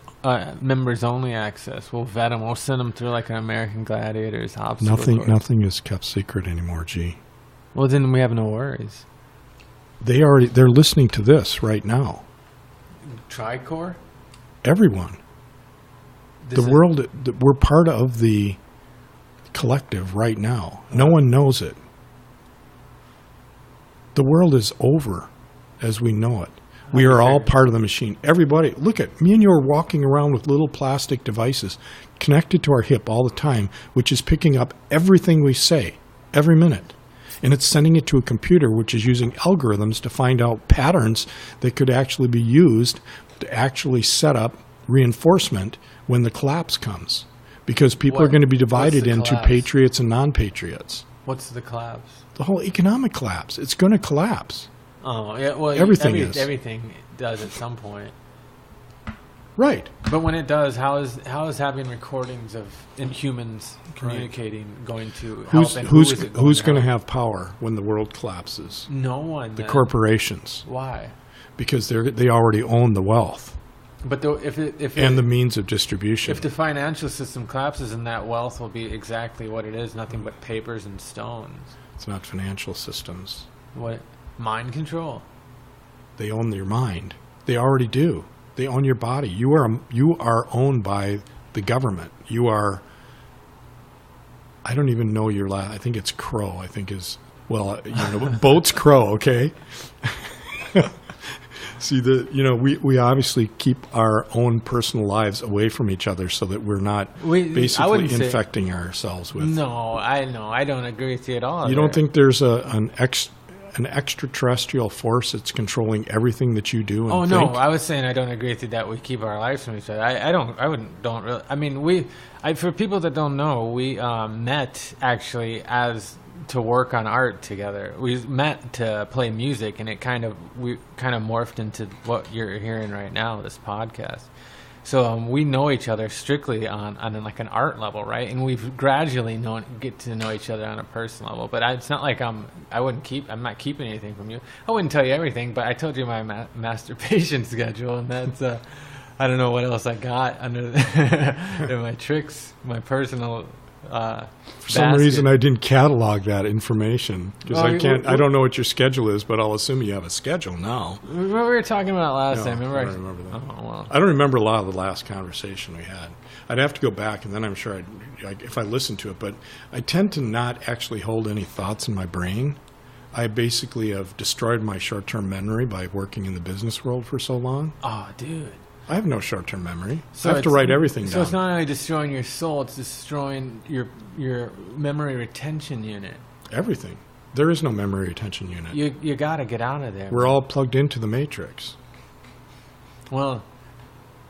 members-only access. We'll vet them. We'll send them through like an American Gladiators obstacle course. Nothing is kept secret anymore, G. Well, then we have no worries. They're listening to this right now. Tricor? Everyone. We're part of the collective right now. No one knows it. The world is over as we know it. We are all part of the machine. Everybody, look at me and you are walking around with little plastic devices connected to our hip all the time, which is picking up everything we say every minute. And it's sending it to a computer, which is using algorithms to find out patterns that could actually be used to actually set up reinforcement when the collapse comes, because people are going to be divided into patriots and non-patriots. What's the collapse? The whole economic collapse. It's going to collapse. Oh, yeah. Well, everything does at some point. Right. But when it does, how is having recordings of humans communicating going to help? Who's going to have power when the world collapses? No one. The corporations. Why? Because they already own the wealth. But the means of distribution. If the financial system collapses, then that wealth will be exactly what it is, nothing but papers and stones. It's not financial systems. What? Mind control. They own your mind. They already do. They own your body. You are owned by the government. You are. I don't even know your last. I think it's Crow. I think is Boat's Crow. Okay. See we obviously keep our own personal lives away from each other so that we're not basically infecting ourselves with. No, I know. I don't agree with you at all. You don't think there's an extraterrestrial force that's controlling everything that you do and think? No, I was saying I don't agree with you that we keep our lives from each other. Don't really. I mean, for people that don't know, we met actually to work on art together. We met to play music, and we kind of morphed into what you're hearing right now, this podcast. So we know each other strictly on like an art level, right? And we've gradually get to know each other on a personal level. But it's not like I'm not keeping anything from you. I wouldn't tell you everything, but I told you my masturbation schedule, and that's I don't know what else I got under my tricks, my personal. For some reason, I didn't catalog that information because I don't know what your schedule is, but I'll assume you have a schedule now. Remember we were talking about last time? I don't remember that. Oh, well. I don't remember a lot of the last conversation we had. I'd have to go back, and then I'm sure if I listen to it. But I tend to not actually hold any thoughts in my brain. I basically have destroyed my short-term memory by working in the business world for so long. Oh, dude. I have no short-term memory. So I have to write everything down. So it's not only destroying your soul, it's destroying your memory retention unit. Everything. There is no memory retention unit. You got to get out of there. We're all plugged into the matrix. Well,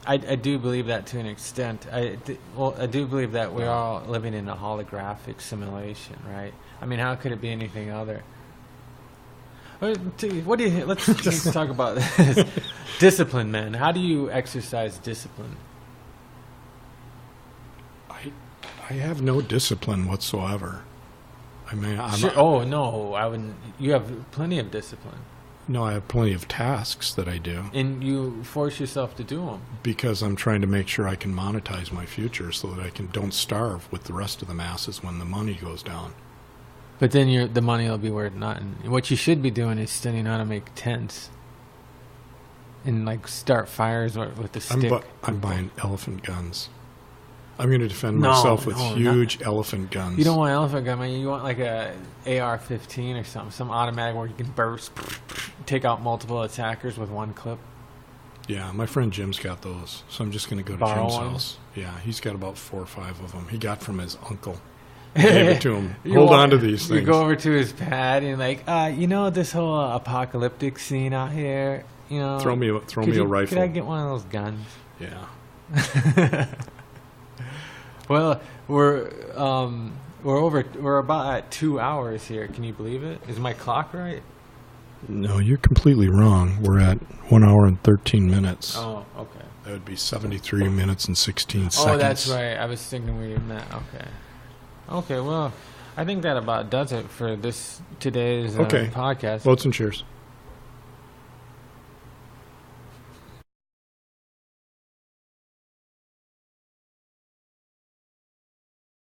I do believe that to an extent. I do believe that we're all living in a holographic simulation, right? I mean, how could it be anything other? Let's talk about this. Discipline, man. How do you exercise discipline? I have no discipline whatsoever. I mean, I wouldn't. You have plenty of discipline. No, I have plenty of tasks that I do. And you force yourself to do them. Because I'm trying to make sure I can monetize my future so that I don't starve with the rest of the masses when the money goes down. But then the money will be worth nothing. What you should be doing is studying how to make tents and start fires with the stick. I'm buying elephant guns. I'm going to defend myself with huge elephant guns. You don't want elephant gun, man. You want like a AR-15 or something, some automatic where you can burst, take out multiple attackers with one clip. Yeah, my friend Jim's got those, so I'm just going to go to Jim's house. Yeah, he's got about 4 or 5 of them. He got from his uncle. Gave it to him. Hold on to these things. You go over to his pad and this whole apocalyptic scene out here. Throw me a rifle. Could I get one of those guns? Yeah. Well, we're about at 2 hours here. Can you believe it? Is my clock right? No, you're completely wrong. We're at 1 hour and 13 minutes. Oh, okay. That would be 73 minutes and 16 seconds. Oh, that's right. I was thinking we met. Okay. Okay, well, I think that about does it for today's podcast. Votes and cheers.